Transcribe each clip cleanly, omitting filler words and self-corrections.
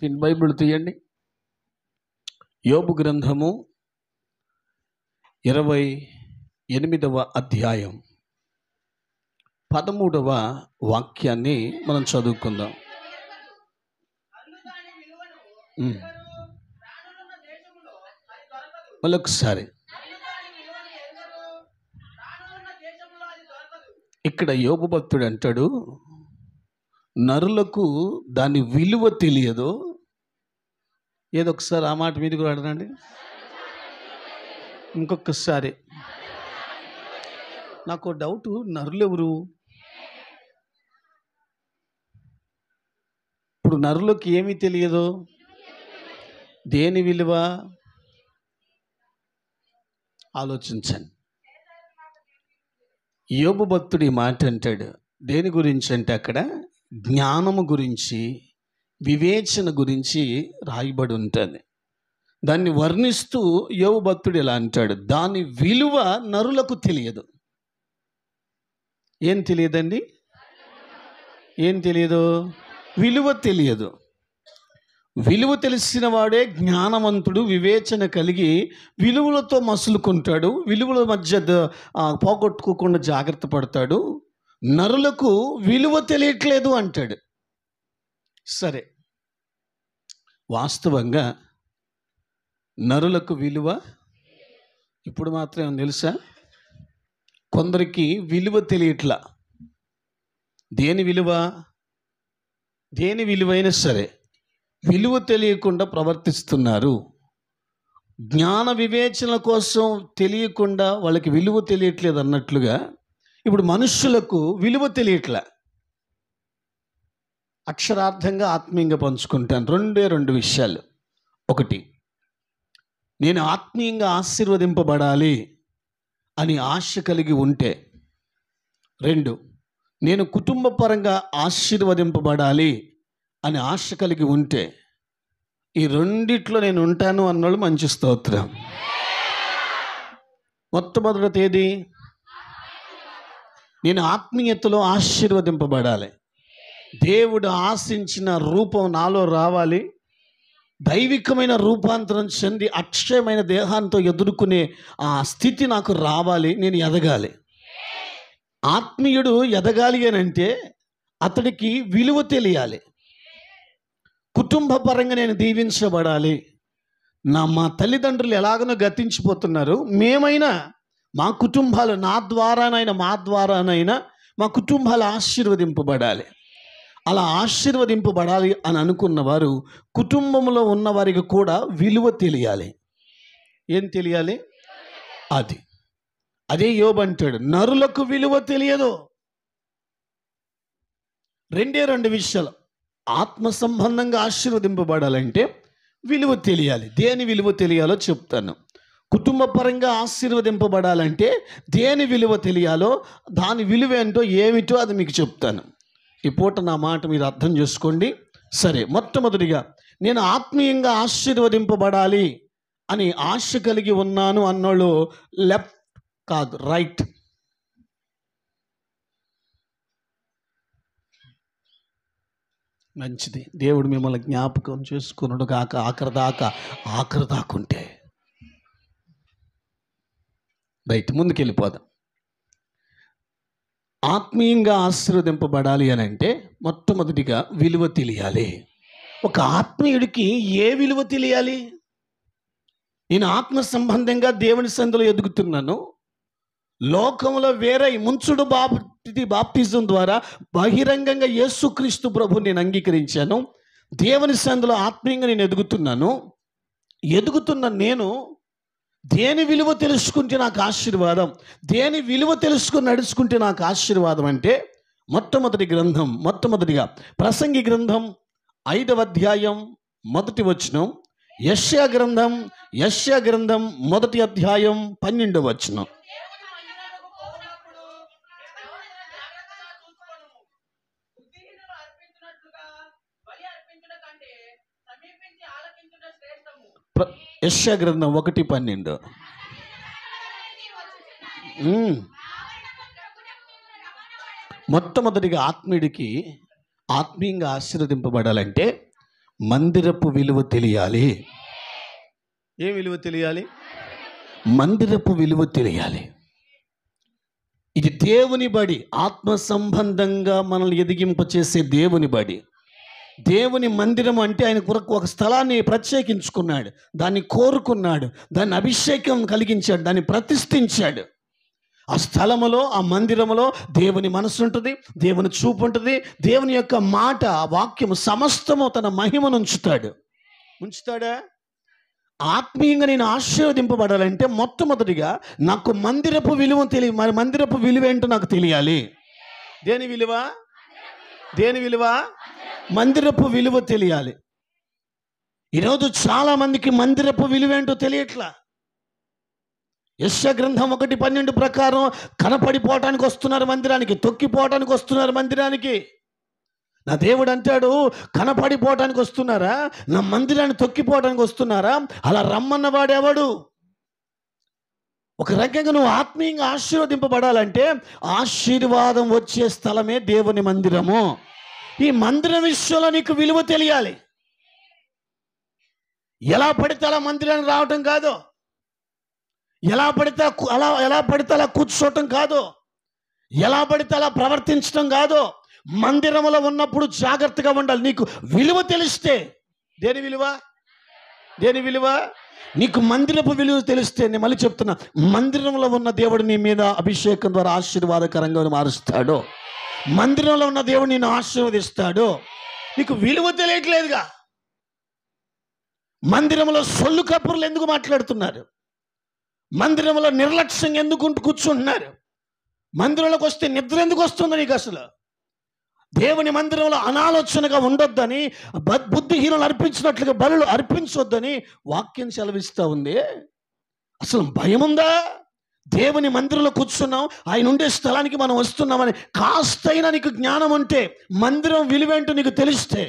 Bible తీయండి. యోబు గ్రంథము 28వ అధ్యాయం 13వ వాక్యాన్ని మనం చదువుకుందాం. మళ్ళొకసారి ఇక్కడ యోబు భక్తుడు అంటాడు, నరులకు దాని విలువ తెలియదు. ఏదో ఒకసారి ఆ మాట మీదకి రాడనండి. ఇంకొకసారి నాకు డౌట్, నరులు ఎవరు? ఇప్పుడు నరులకు ఏమీ తెలియదు. దేని విలువ ఆలోచించండి. యోబు భక్తుడు ఈ మాట అంటాడు. దేని గురించి అంటే అక్కడ జ్ఞానము గురించి, వివేచన గురించి రాయబడి ఉంటుంది. దాన్ని వర్ణిస్తూ యోబు భక్తుడు ఇలా అంటాడు, దాని విలువ నరులకు తెలియదు. ఏం తెలియదండి? ఏం తెలియదు? విలువ తెలియదు. విలువ తెలిసిన వాడే జ్ఞానవంతుడు, వివేచన కలిగి విలువలతో మసులుకుంటాడు, విలువల మధ్య పోగొట్టుకోకుండా జాగ్రత్త పడతాడు. నరులకు విలువ తెలియట్లేదు అంటాడు. సరే, వాస్తవంగా నరులకు విలువ ఇప్పుడు మాత్రం తెలుసా? కొందరికి విలువ తెలియట్లా. దేని విలువ? దేని విలువైనా సరే విలువ తెలియకుండా ప్రవర్తిస్తున్నారు. జ్ఞాన వివేచన కోసం తెలియకుండా వాళ్ళకి విలువ తెలియట్లేదు అన్నట్లుగా ఇప్పుడు మనుషులకు విలువ తెలియట్లా. అక్షరార్థంగా ఆత్మీయంగా పంచుకుంటాను. రెండు విషయాలు. ఒకటి, నేను ఆత్మీయంగా ఆశీర్వదింపబడాలి అని ఆశ కలిగి ఉంటే. రెండు, నేను కుటుంబ పరంగా ఆశీర్వదింపబడాలి అని ఆశ కలిగి ఉంటే. ఈ రెండిట్లో నేను ఉంటాను అన్నాడు. మంచి స్తోత్రం. మొట్టమొదటి తేదీ నేను ఆత్మీయతలో ఆశీర్వదింపబడాలి. దేవుడు ఆశించిన రూపం నాలో రావాలి. దైవికమైన రూపాంతరం చెంది అక్షయమైన దేహాంతో ఎదుర్కొనే ఆ స్థితి నాకు రావాలి. నేను ఎదగాలి. ఆత్మీయుడు ఎదగాలి అని అంటే అతడికి విలువ తెలియాలి. కుటుంబ పరంగా నేను దీవించబడాలి. మా తల్లిదండ్రులు ఎలాగనో గతించిపోతున్నారు, మేమైనా మా కుటుంబాలు మా ద్వారానైనా మా కుటుంబాలు ఆశీర్వదింపబడాలి. అలా ఆశీర్వదింపబడాలి అని అనుకున్న వారు కుటుంబంలో ఉన్న వారికి కూడా విలువ తెలియాలి. ఏం తెలియాలి? అదే యోబు అంటాడు, నరులకు విలువ తెలియదు. రెండు విషయాలు. ఆత్మ సంబంధంగా ఆశీర్వదింపబడాలంటే విలువ తెలియాలి. దేని విలువ తెలియాలో చెప్తాను. కుటుంబ పరంగా ఆశీర్వదింపబడాలంటే దేని విలువ తెలియాలో, దాని విలువ ఏంటో ఏమిటో అది మీకు చెప్తాను. ఈ పూట నా మాట మీరు అర్థం చేసుకోండి. సరే, మొట్టమొదటిగా నేను ఆత్మీయంగా ఆశీర్వదింపబడాలి అని ఆశ కలిగి ఉన్నాను అన్నోళ్ళు లెఫ్ట్ కాదు, రైట్. మంచిది. దేవుడు మిమ్మల్ని జ్ఞాపకం చేసుకున్నాడు కాక ఆఖరి దాకుంటే రైట్. ముందుకెళ్ళిపోదాం. ఆత్మీయంగా ఆశీర్వదింపబడాలి అని అంటే మొట్టమొదటిగా విలువ తెలియాలి. ఒక ఆత్మీయుడికి ఏ విలువ తెలియాలి? నేను ఆత్మ సంబంధంగా దేవుని సన్నిధిలో ఎదుగుతున్నాను. లోకంలో వేరే ముంచుడు బాప్టిజం ద్వారా బహిరంగంగా యేసుక్రీస్తు ప్రభుని నేను అంగీకరించాను. దేవుని సన్నిధిలో ఆత్మీయంగా నేను ఎదుగుతున్న నేను దేని విలువ తెలుసుకుంటే నాకు ఆశీర్వాదం, దేని విలువ తెలుసుకుని నడుచుకుంటే నాకు ఆశీర్వాదం అంటే మొట్టమొదటిగా ప్రసంగి గ్రంథం 5వ అధ్యాయం 1వ వచనం, యెషయా గ్రంథం 1వ అధ్యాయం 12వ వచనం. యెషయా గ్రంథం 1:12. మొట్టమొదటిగా ఆత్మీయుడికి ఆత్మీయంగా ఆశీర్వదింపబడాలంటే మందిరపు విలువ తెలియాలి. ఏ విలువ తెలియాలి? మందిరపు విలువ తెలియాలి. ఇది దేవుని బడి, ఆత్మ సంబంధంగా మనల్ని ఎదిగింపచేసే దేవుని బడి. దేవుని మందిరం అంటే ఆయన కొరకు ఒక స్థలాన్ని ప్రత్యేకించుకున్నాడు, దాన్ని కోరుకున్నాడు, దాన్ని అభిషేకం కలిగించాడు, దాన్ని ప్రతిష్ఠించాడు. ఆ స్థలములో, ఆ మందిరములో దేవుని మనసు ఉంటుంది, దేవుని చూపు ఉంటుంది, దేవుని యొక్క మాట, వాక్యము సమస్తము తన మహిమను ఉంచుతాడా? ఆత్మీయంగా నేను ఆశీర్వదింపబడాలంటే మొట్టమొదటిగా నాకు మందిరపు విలువ మరి మందిరపు విలువ ఏంటో నాకు తెలియాలి. దేని విలువ? మందిరపు విలువ తెలియాలి. ఈరోజు చాలా మందికి మందిరపు విలువ ఏంటో తెలియట్లా. యెషయా గ్రంథం 1:12 ప్రకారం కనపడిపోవటానికి వస్తున్నారు మందిరానికి, తొక్కిపోవటానికి వస్తున్నారు మందిరానికి. నా దేవుడు అంటాడు, కనపడిపోవటానికి వస్తున్నారా? నా మందిరాన్ని తొక్కిపోవటానికి వస్తున్నారా? అలా రమ్మన్నవాడు ఎవడు? ఒక రకంగా నువ్వు ఆత్మీయంగా ఆశీర్వదింపబడాలంటే ఆశీర్వాదం వచ్చే స్థలమే దేవుని మందిరము. ఈ మందిరం విషయంలో నీకు విలువ తెలియాలి. ఎలా పడితే అలా మందిరానికి రావటం కాదు, ఎలా పడితే అలా కూర్చోవటం కాదు, ఎలా పడితే అలా ప్రవర్తించడం కాదు. మందిరంలో ఉన్నప్పుడు జాగ్రత్తగా ఉండాలి. నీకు విలువ తెలిస్తే, దేని విలువ? నీకు మందిరపు విలువ తెలిస్తే, నేను మళ్ళీ చెప్తున్నా, మందిరంలో ఉన్న దేవుడు నీ మీద అభిషేకం ద్వారా ఆశీర్వాదకరంగా మారుస్తాడు. మందిరంలో ఉన్న దేవుడు నిన్ను ఆశీర్వదిస్తాడు. నీకు విలువ తెలియట్లేదుగా. మందిరంలో సొల్లు కబుర్లు ఎందుకు మాట్లాడుతున్నారు? మందిరంలో నిర్లక్ష్యం ఎందుకు కూర్చుంటున్నారు? మందిరంలోకి వస్తే నిద్ర ఎందుకు వస్తుందో నీకు? అసలు దేవుని మందిరంలో అనాలోచనగా ఉండొద్దని, బుద్ధిహీనులు అర్పించినట్లుగా బలులు అర్పించొద్దని వాక్యం సెలవిస్తూ ఉంది. అసలు భయం ఉందా? దేవుని మందిరంలో కూర్చున్నాం, ఆయన ఉండే స్థలానికి మనం వస్తున్నామని కాస్తైనా నీకు జ్ఞానం ఉంటే, మందిరం విలువేంటో నీకు తెలిస్తే,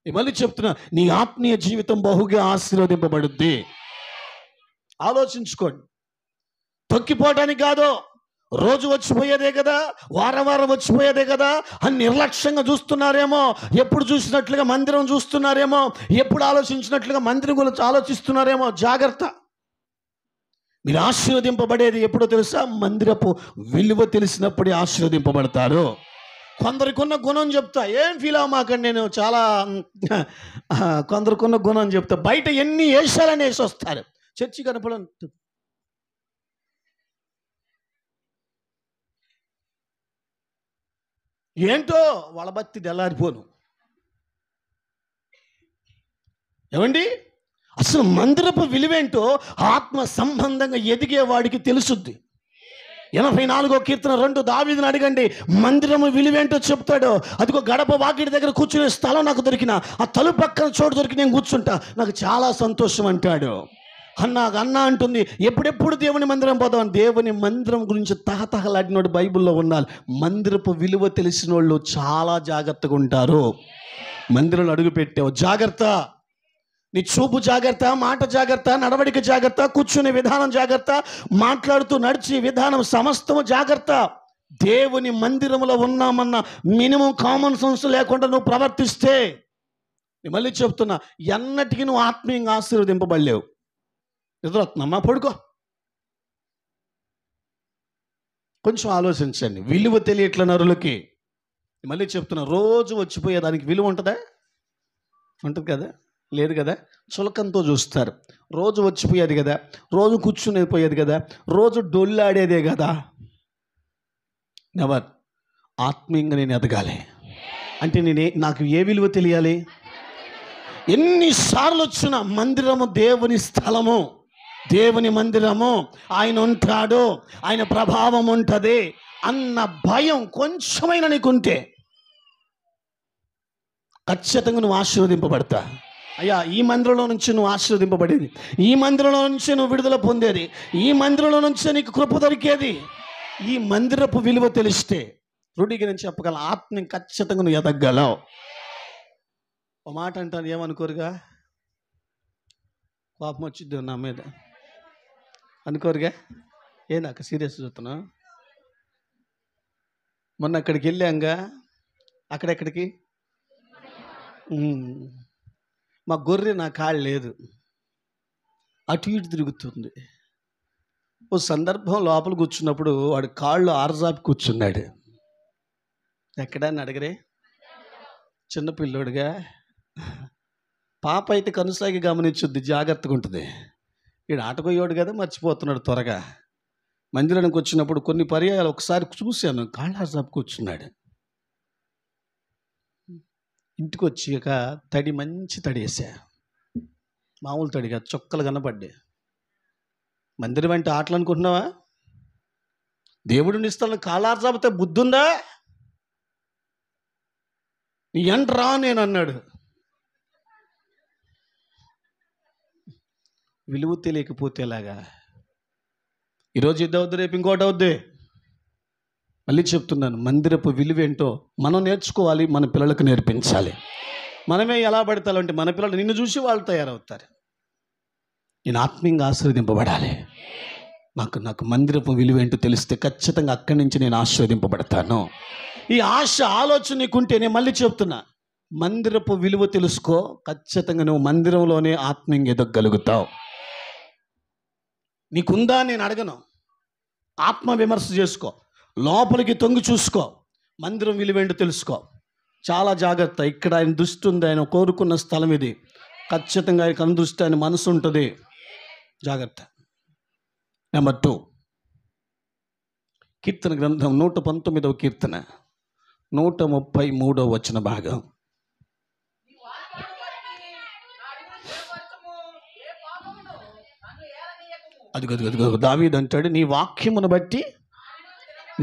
మళ్ళీ చెప్తున్నా, నీ ఆత్మీయ జీవితం బహుగా ఆశీర్వదింపబడుద్ది. ఆలోచించుకోండి. తొక్కిపోవటానికి కాదు, రోజు వచ్చిపోయేదే కదా, వారం వచ్చిపోయేదే కదా అని నిర్లక్ష్యంగా చూస్తున్నారేమో, ఎప్పుడు చూసినట్లుగా మందిరం చూస్తున్నారేమో, ఎప్పుడు ఆలోచించినట్లుగా మందిరం గురించి ఆలోచిస్తున్నారేమో. జాగ్రత్త. మీరు ఆశీర్వదింపబడేది ఎప్పుడో తెలుసా? మందిరపు విలువ తెలిసినప్పుడే ఆశీర్వదింపబడతారు. కొందరికున్న గుణం చెప్తా, ఏం ఫీల్ అవ్వమాకండి, నేను చాలా కొందరికున్న గుణం చెప్తా. బయట ఎన్ని వేషాలని వేసి వస్తారు, చర్చి కనపడం ఏంటో వాళ్ళ బత్తి తెల్లారిపోను. ఏమండి, అసలు మందిరపు విలువేంటో ఆత్మ సంబంధంగా ఎదిగే వాడికి తెలుసుద్ది. 84వ కీర్తన 2 దావీదుని అడగండి, మందిరము విలువేంటో చెప్తాడు. అదిగో గడప వాకిటి దగ్గర కూర్చునే స్థలం నాకు దొరికిన, ఆ తలుపు పక్కన చోటు దొరికి నేను కూర్చుంటా, నాకు చాలా సంతోషం అంటాడు. అన్న అంటుంది, ఎప్పుడెప్పుడు దేవుని మందిరం పోదాం. దేవుని మందిరం గురించి తహతహలాడినోడు బైబిల్లో ఉండాలి. మందిరపు విలువ తెలిసిన వాళ్ళు చాలా జాగ్రత్తగా ఉంటారు. మందిరంలో అడుగు పెట్టావు, జాగ్రత్త. నీ చూపు జాగ్రత్త, మాట జాగ్రత్త, నడవడిక జాగ్రత్త, కూర్చునే విధానం జాగ్రత్త, మాట్లాడుతూ నడిచే విధానం సమస్తము జాగ్రత్త. దేవుని మందిరంలో ఉన్నామన్న మినిమం కామన్ సెన్స్ లేకుండా నువ్వు ప్రవర్తిస్తే, నేను మళ్ళీ చెప్తున్నా, ఎన్నటికీ నువ్వు ఆత్మీయంగా ఆశీర్వదింపబడలేవు. నిద్రొస్తుందమ్మా, పడుకో. కొంచెం ఆలోచించండి. విలువ తెలియట్ల నరులకి. మళ్ళీ చెప్తున్నా, రోజు వచ్చిపోయేదానికి విలువ ఉంటుందా? ఉంటుంది కదా? లేదు కదా? చులకంతో చూస్తారు. రోజు వచ్చిపోయేది కదా, రోజు కూర్చునేది పోయేది కదా, రోజు డొల్లాడేదే కదా. నెవర్. ఆత్మీయంగా నేను ఎదగాలి అంటే నాకు ఏ విలువ తెలియాలి? ఎన్నిసార్లు వచ్చిన మందిరము దేవుని స్థలము, దేవుని మందిరము, ఆయన ఉంటాడు, ఆయన ప్రభావం ఉంటుంది అన్న భయం కొంచెమైనా నీకుంటే ఖచ్చితంగా నువ్వు ఆశీర్వదింపబడతా. అయ్యా, ఈ మందిరంలో నుంచి నువ్వు ఆశీర్వదింపబడేది, ఈ మందిరంలో నుంచి నువ్వు విడుదల పొందేది, ఈ మందిరంలో నుంచి నీకు కృప దొరికేది. ఈ మందిరపు విలువ తెలిస్తే రుడికి నేను చెప్పగల ఆత్మని ఖచ్చితంగా నువ్వు ఎదగలవు. ఒక మాట అంటాను, ఏమనుకోరుగా? కోపం వచ్చిద్ది నా మీద అనుకోరుగా? నాకు సీరియస్ చూస్తున్నా. మొన్న అక్కడికి వెళ్ళాంగా, అక్కడెక్కడికి మా గొర్రె నా కాళ్ళు లేదు, అటు ఇటు తిరుగుతుంది. ఓ సందర్భం లోపల కూర్చున్నప్పుడు వాడు కాళ్ళు ఆరజాపి కూర్చున్నాడు. ఎక్కడా అని అడగరే, చిన్నపిల్లోడుగా. పాప అయితే కనుసాగి గమనించుద్ది, జాగ్రత్తగా ఉంటుంది. వీడు ఆటపోయేవాడు కదా, మర్చిపోతున్నాడు త్వరగా. మందిరానికి వచ్చినప్పుడు కొన్ని పర్యాయాలు ఒకసారి చూశాను, కాళ్ళు ఆరజాపి కూర్చున్నాడు. ఇంటికి వచ్చాక తడి, మంచి తడి వేసా, మామూలు తడిగా చొక్కలు కనపడ్డాయి. మందిరం అంటే ఆటలు అనుకుంటున్నావా? దేవుడిని ఇస్తాను కాళ్ళార్జాపితే బుద్ధి ఉందా? నీ ఎంట్రా నేను అన్నాడు. విలువ తెలియకపోతే ఎలాగా? ఈరోజు ఇది అవుద్ది, రేపు ఇంకోటి అవుద్ది. మళ్ళీ చెప్తున్నాను, మందిరపు విలువ ఏంటో మనం నేర్చుకోవాలి, మన పిల్లలకు నేర్పించాలి. మనమే ఎలా పడతామంటే మన పిల్లలు నిన్ను చూసి వాళ్ళు తయారవుతారు. నేను ఆత్మీయంగా ఆశీర్వదింపబడాలి. నాకు మందిరపు విలువ ఏంటో తెలిస్తే ఖచ్చితంగా అక్కడి నుంచి నేను ఆశీర్వదింపబడతాను. ఈ ఆశ, ఆలోచన నీకుంటే, నేను మళ్ళీ చెప్తున్నా, మందిరపు విలువ తెలుసుకో, ఖచ్చితంగా నువ్వు మందిరంలోనే ఆత్మీయంగా ఎదగలుగుతావు. నీకుందా నేను అడగను. ఆత్మ విమర్శ చేసుకో, లోపలికి తొంగి చూసుకో, మందిరం విలువేంటో తెలుసుకో. చాలా జాగ్రత్త. ఇక్కడ ఆయన దృష్టి ఉంది, ఆయన కోరుకున్న స్థలం ఇది. ఖచ్చితంగా ఆయన కనుదృష్టి, ఆయన మనసు ఉంటుంది. జాగ్రత్త. నెంబర్ 2, కీర్తన గ్రంథం 119వ కీర్తన 133వ వచన భాగం. అదిగో దావీదు అంటాడు, నీ వాక్యమును బట్టి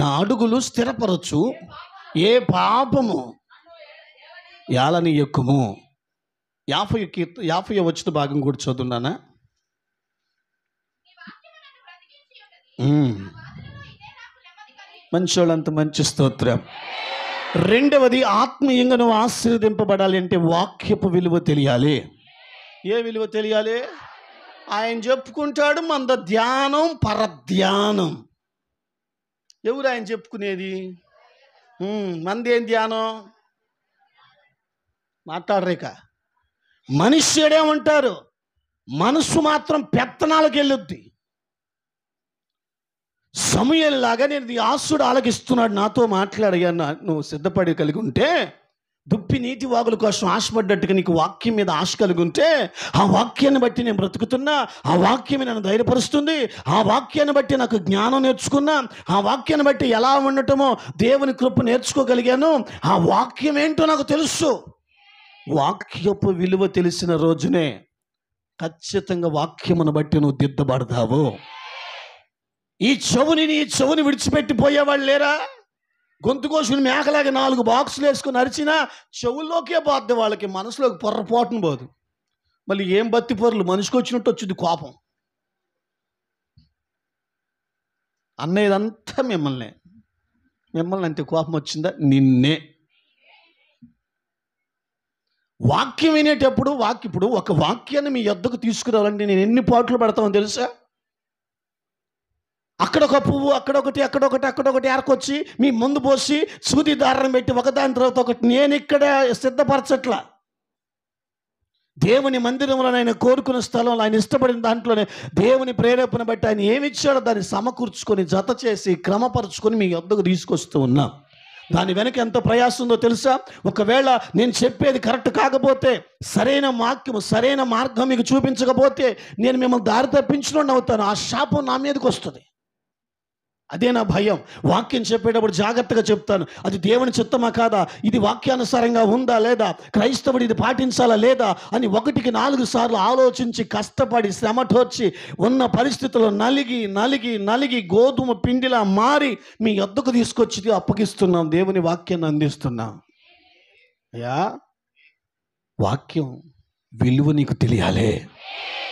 నా అడుగులు స్థిరపరచు, ఏ పాపము ఏలనీయకుము. 50వ వచన భాగం కూడా చదువున్నానా? మంచోళ్ళంత మంచి స్తోత్రం. రెండవది, ఆత్మీయంగా నువ్వు ఆశీర్వదింపబడాలి అంటే వాక్యపు విలువ తెలియాలి. ఏ విలువ తెలియాలి? ఆయన చెప్పుకుంటాడు, మంద ధ్యానం పరధ్యానం. ఎవరు ఆయన చెప్పుకునేది? మంది ఏం ధ్యానం? మాట్లాడరేక. మనిషి ఏడేమంటారు, మనసు మాత్రం పెత్తనాలకు వెళ్ళొద్ది. సమూయేలులాగా నేను దాసుడు ఆలకిస్తున్నాడు, నాతో మాట్లాడయ్యా, నువ్వు సిద్ధపడి కలిగి ఉంటే, దుప్పి నీటి వాగుల కోసం ఆశపడ్డట్టుగా నీకు వాక్యం మీద ఆశ కలిగి ఉంటే, ఆ వాక్యాన్ని బట్టి నేను బ్రతుకుతున్నా, ఆ వాక్యమే నన్ను ధైర్యపరుస్తుంది, ఆ వాక్యాన్ని బట్టి నాకు జ్ఞానం నేర్చుకున్నా, ఆ వాక్యాన్ని బట్టి ఎలా ఉండటమో దేవుని కృప నేర్చుకోగలిగాను, ఆ వాక్యం ఏంటో నాకు తెలుసు. వాక్యపు విలువ తెలిసిన రోజునే ఖచ్చితంగా వాక్యమును బట్టి నువ్వు దిద్దబడతావు. ఈ చెవుని విడిచిపెట్టిపోయేవాళ్ళు లేరా? గొంతు కోసుకుని మేకలాగా 4 బాక్సులు వేసుకుని అరిచినా చెవుల్లోకే పోద్ది, వాళ్ళకి మనసులోకి పొర్రపోటును పోదు. మళ్ళీ ఏం బత్తి పొరలు, మనిషికి వచ్చినట్టు వచ్చింది కోపం. అన్నయ్యదంతా మిమ్మల్ని అంటే కోపం వచ్చిందా? నిన్నే. వాక్యం వినేటప్పుడు ఇప్పుడు ఒక వాక్యాన్ని మీ యొద్దకు తీసుకురావాలంటే నేను ఎన్ని పాటలు పెడతామో తెలుసా? అక్కడొక పువ్వు, అక్కడొకటి ఏరకొచ్చి మీ ముందు పోసి సూది దారం పెట్టి ఒకదాని తర్వాత ఒకటి నేను ఇక్కడ సిద్ధపరచట్లా. దేవుని మందిరంలో ఆయన కోరుకున్న స్థలంలో, ఆయన ఇష్టపడిన దాంట్లోనే దేవుని ప్రేరేపణ బట్టి ఆయన ఏమిచ్చాడో దాన్ని సమకూర్చుకొని, జత చేసి, క్రమపరుచుకొని మీ యొద్దకు తీసుకొస్తూ ఉన్నాం. దాని వెనక ఎంత ప్రయాసం ఉందో తెలుసా? ఒకవేళ నేను చెప్పేది కరెక్ట్ కాకపోతే, సరైన మార్గం మీకు చూపించకపోతే, నేను మిమ్మల్ని దారి తప్పించుకొని అవుతాను. ఆ శాపం నా మీదకి వస్తుంది. అదే నా భయం. వాక్యం చెప్పేటప్పుడు జాగ్రత్తగా చెప్తాను, అది దేవుని చిత్తమా కాదా, ఇది వాక్యానుసారంగా ఉందా లేదా, క్రైస్తవుడు ఇది పాటించాలా లేదా అని 1కి 4 సార్లు ఆలోచించి, కష్టపడి, శ్రమటోర్చి, ఉన్న పరిస్థితుల్లో నలిగి గోధుమ పిండిలా మారి మీ యొద్దకు తీసుకొచ్చి అప్పగిస్తున్నాం, దేవుని వాక్యాన్ని అందిస్తున్నాం. అయ్యా, వాక్యం విలువ నీకు తెలియాలి.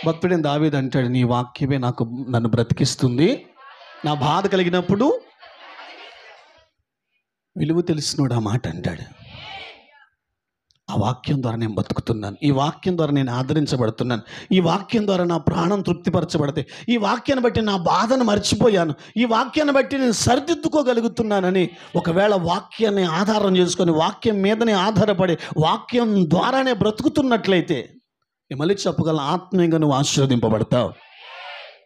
భక్తుడైన దావీదు అంటాడు, నీ వాక్యమే నన్ను బ్రతికిస్తుంది, నా బాధ కలిగినప్పుడు విలువ తెలిసినోడు ఆ మాట అంటాడు. ఆ వాక్యం ద్వారా నేను బతుకుతున్నాను, ఈ వాక్యం ద్వారా నేను ఆదరించబడుతున్నాను, ఈ వాక్యం ద్వారా నా ప్రాణం తృప్తిపరచబడతాయి, ఈ వాక్యాన్ని బట్టి నా బాధను మర్చిపోయాను, ఈ వాక్యాన్ని బట్టి నేను సరిదిద్దుకోగలుగుతున్నానని ఒకవేళ వాక్యాన్ని ఆధారం చేసుకొని, వాక్యం మీదనే ఆధారపడి, వాక్యం ద్వారానే బ్రతుకుతున్నట్లయితే నేను మళ్ళీ చెప్పగలను, ఆత్మీయంగా నువ్వు ఆశీర్వదింపబడతావు.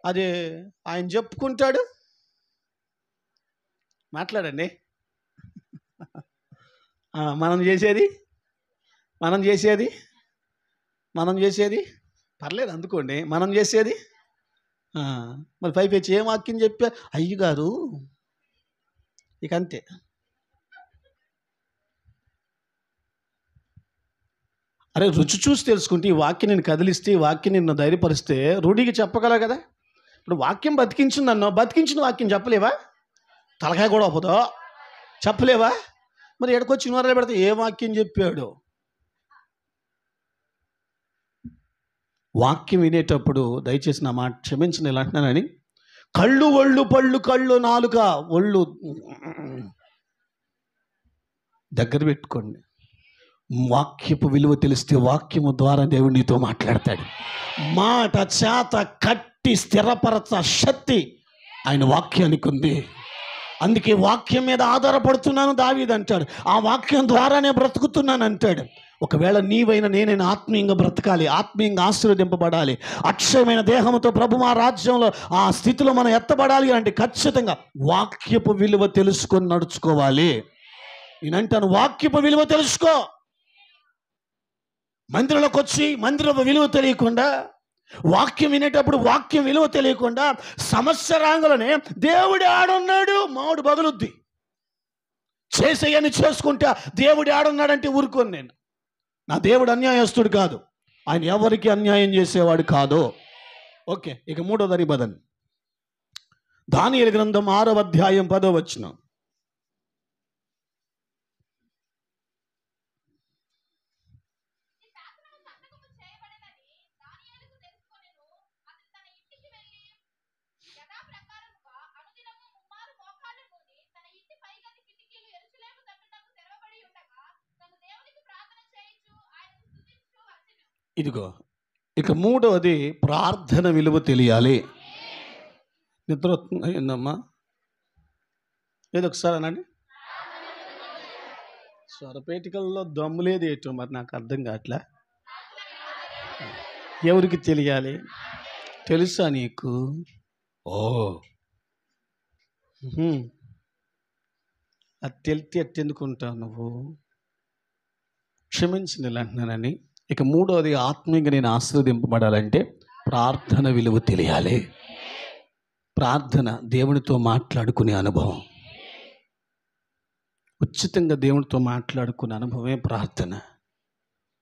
అదే ఆయన చెప్పుకుంటాడు. మాట్లాడండి. మనం చేసేది పర్లేదు అందుకోండి. మనం చేసేది మరి పైపెచ్చి ఏం వాక్యం చెప్పా అయ్యగారు, ఇక అంతే. అరే రుచి చూసి తెలుసుకుంటే ఈ వాక్యం నేను కదిలిస్తే, ఈ వాక్యం నిన్ను ధైర్యపరిస్తే రూఢికి చెప్పగల కదా. ఇప్పుడు వాక్యం బతికించిందన్నో, బతికించిన వాక్యం చెప్పలేవా? తలకాయ కూడా అవ్వదో చెప్పలేవా? మరి ఎక్కడికొచ్చి నోరలు పెడితే ఏ వాక్యం చెప్పాడు? వాక్యం వినేటప్పుడు దయచేసి నా మాట క్షమించండి ఇలా అంటున్నానని, కళ్ళు ఒళ్ళు పళ్ళు కళ్ళు నాలుక ఒళ్ళు దగ్గర పెట్టుకోండి. వాక్యపు విలువ తెలిస్తే వాక్యము ద్వారా దేవుడు నీతో మాట్లాడతాడు. మాట చేత కట్టి స్థిరపరచ శక్తి ఆయన వాక్యానికి ఉంది. అందుకే వాక్యం మీద ఆధారపడుతున్నాను దావీదు అంటాడు. ఆ వాక్యం ద్వారానే బ్రతుకుతున్నాను అంటాడు. ఒకవేళ నీవైనా నేనైనా ఆత్మీయంగా బ్రతకాలి, ఆత్మీయంగా ఆశీర్వదింపబడాలి, అక్షయమైన దేహంతో ప్రభు ఆ రాజ్యంలో ఆ స్థితిలో మనం ఎత్తబడాలి అంటే ఖచ్చితంగా వాక్యపు విలువ తెలుసుకొని నడుచుకోవాలి. నేనంటాను, వాక్యపు విలువ తెలుసుకో. మందిరంలోకి వచ్చి మందిరం విలువ తెలియకుండా, వాక్యం వినేటప్పుడు వాక్యం విలువ తెలియకుండా సంవత్సరాంగంలోనే దేవుడు ఆడున్నాడు మామిడి బగులుద్ది చేసేయని చేసుకుంటా దేవుడు ఆడున్నాడంటే ఊరుకోను నేను. నా దేవుడు అన్యాయస్తుడు కాదు, ఆయన ఎవరికి అన్యాయం చేసేవాడు కాదు. ఓకే, ఇక 3వ బదన్ దానియేలు గ్రంథం 6వ అధ్యాయం 10వ వచనం. ఇదిగో ఇక 3వది ప్రార్థన విలువ తెలియాలి. నిద్ర ఏందమ్మా? ఏదో ఒకసారి అనండి. స్వరపేటికల్లో దమ్ము లేదు ఏటో మరి నాకు అర్థం కావట్లే. ఎవరికి తెలియాలి? తెలుసా నీకు? అది తెలితే ఎట్టెందుకుంటావు నువ్వు? క్షమించింది ఇలా అంటున్నానని. ఇక 3వది ఆత్మీయంగా నేను ఆశీర్వదింపబడాలంటే ప్రార్థన విలువ తెలియాలి. ప్రార్థన దేవునితో మాట్లాడుకునే అనుభవం, ఉచితంగా దేవునితో మాట్లాడుకునే అనుభవమే ప్రార్థన.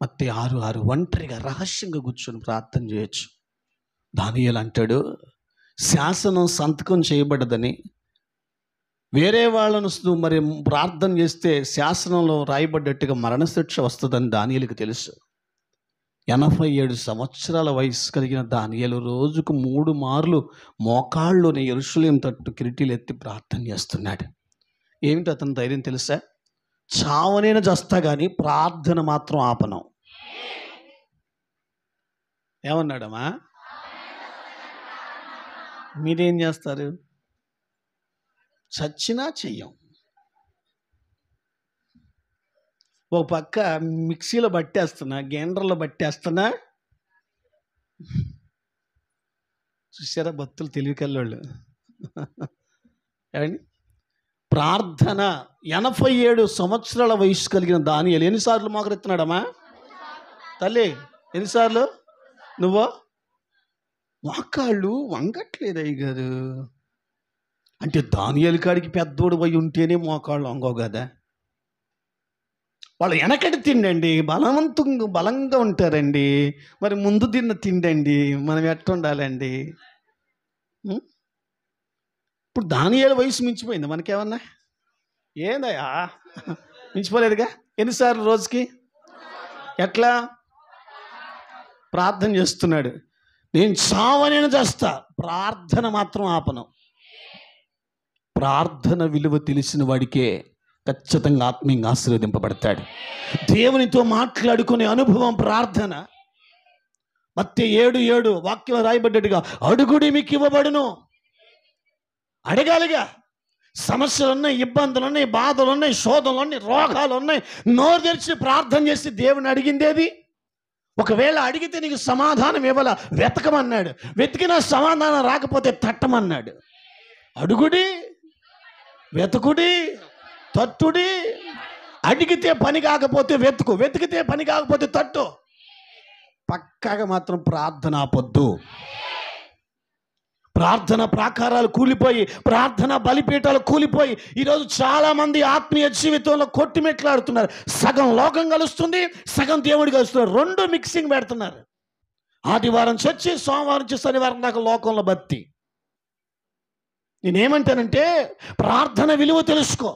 మత్తయి 6:6 ఒంటరిగా రహస్యంగా కూర్చొని ప్రార్థన చేయొచ్చు. దానియేలు అంటాడు, శాసనం సంతకం చేయబడ్డదని వేరే వాళ్ళను మరి ప్రార్థన చేస్తే శాసనంలో రాయబడ్డట్టుగా మరణశిక్ష వస్తుందని దానియేలుకి తెలుసు. 87 సంవత్సరాల వయసు కలిగిన దానియేలు రోజుకు 3 మార్లు మోకాళ్ళలోని యెరూషలేము తట్టు కిరీటీలు ఎత్తి ప్రార్థన చేస్తున్నాడు. ఏమిటి అతని ధైర్యం తెలుసా? చావనైనా చస్తా కానీ ప్రార్థన మాత్రం ఆపను. ఏమన్నాడమ్మా? మీరేం చేస్తారు? చచ్చినా చెయ్యం. ఒక పక్క మిక్సీలో బట్టేస్తున్నా, గ్రైండర్లో బట్టేస్తున్నా. చూసారా భక్తులు తెలివికల్లోళ్ళు. ఏమండి? ప్రార్థన 87 సంవత్సరాల వయసు కలిగిన దానియేలు ఎన్నిసార్లు మోకరెత్తున్నాడమ్మా? తల్లి ఎన్నిసార్లు? నువ్వు మోకాళ్ళు వంగట్లేదు అయ్యగారు అంటే దానియేలు కాడికి పెద్దోడు పోయి ఉంటేనే మోకాళ్ళు వంగవు కదా. వాళ్ళు వెనకటి తిండండి బలంగా ఉంటారండి. మరి ముందు తిన్న తిండండి మనం ఎట్లా ఉండాలండి? ఇప్పుడు దానియేలు వయసు మించిపోయింది మనకేమన్నా? ఏందయ్యా మించిపోలేదుగా. ఎన్నిసార్లు రోజుకి? ఎట్లా ప్రార్థన చేస్తున్నాడు? నేను చావనైనా చేస్తా, ప్రార్థన మాత్రం ఆపను. ప్రార్థన విలువ తెలిసిన వాడికే ఖచ్చితంగా ఆత్మీయంగా ఆశీర్వదింపబడతాడు. దేవునితో మాట్లాడుకునే అనుభవం ప్రార్థన. మత్తయి 7:7 వాక్యం రాయబడ్డట్టుగా అడుగుడి మీకు ఇవ్వబడును. అడగాలిగా. సమస్యలు ఉన్నాయి, ఇబ్బందులు ఉన్నాయి, బాధలు ఉన్నాయి, శోధనలు ఉన్నాయి, రోగాలు ఉన్నాయి. నోరు తెరిచి ప్రార్థన చేసి దేవుని అడిగిందేది? ఒకవేళ అడిగితే నీకు సమాధానం ఇవ్వాల, వెతకమన్నాడు. వెతికినా సమాధానం రాకపోతే తట్టమన్నాడు. అడుగుడి, వెతుకుడి, తట్టుడి. అడిగితే పని కాకపోతే వెతుకు, వెతికితే పని కాకపోతే తట్టు. పక్కాగా మాత్రం ప్రార్థన ఆపొద్దు. ప్రార్థన ప్రాకారాలు కూలిపోయి, ప్రార్థన బలిపీఠాలు కూలిపోయి ఈరోజు చాలామంది ఆత్మీయ జీవితంలో కొట్టిమెట్లాడుతున్నారు. సగం లోకం కలుస్తుంది, సగం దేవుడు కలుస్తున్నారు. రెండు మిక్సింగ్ పెడుతున్నారు. ఆదివారం చచ్చి సోమవారం నుంచి శనివారం దాకా లోకంలో బత్తి. నేనేమంటానంటే ప్రార్థన విలువ తెలుసుకో.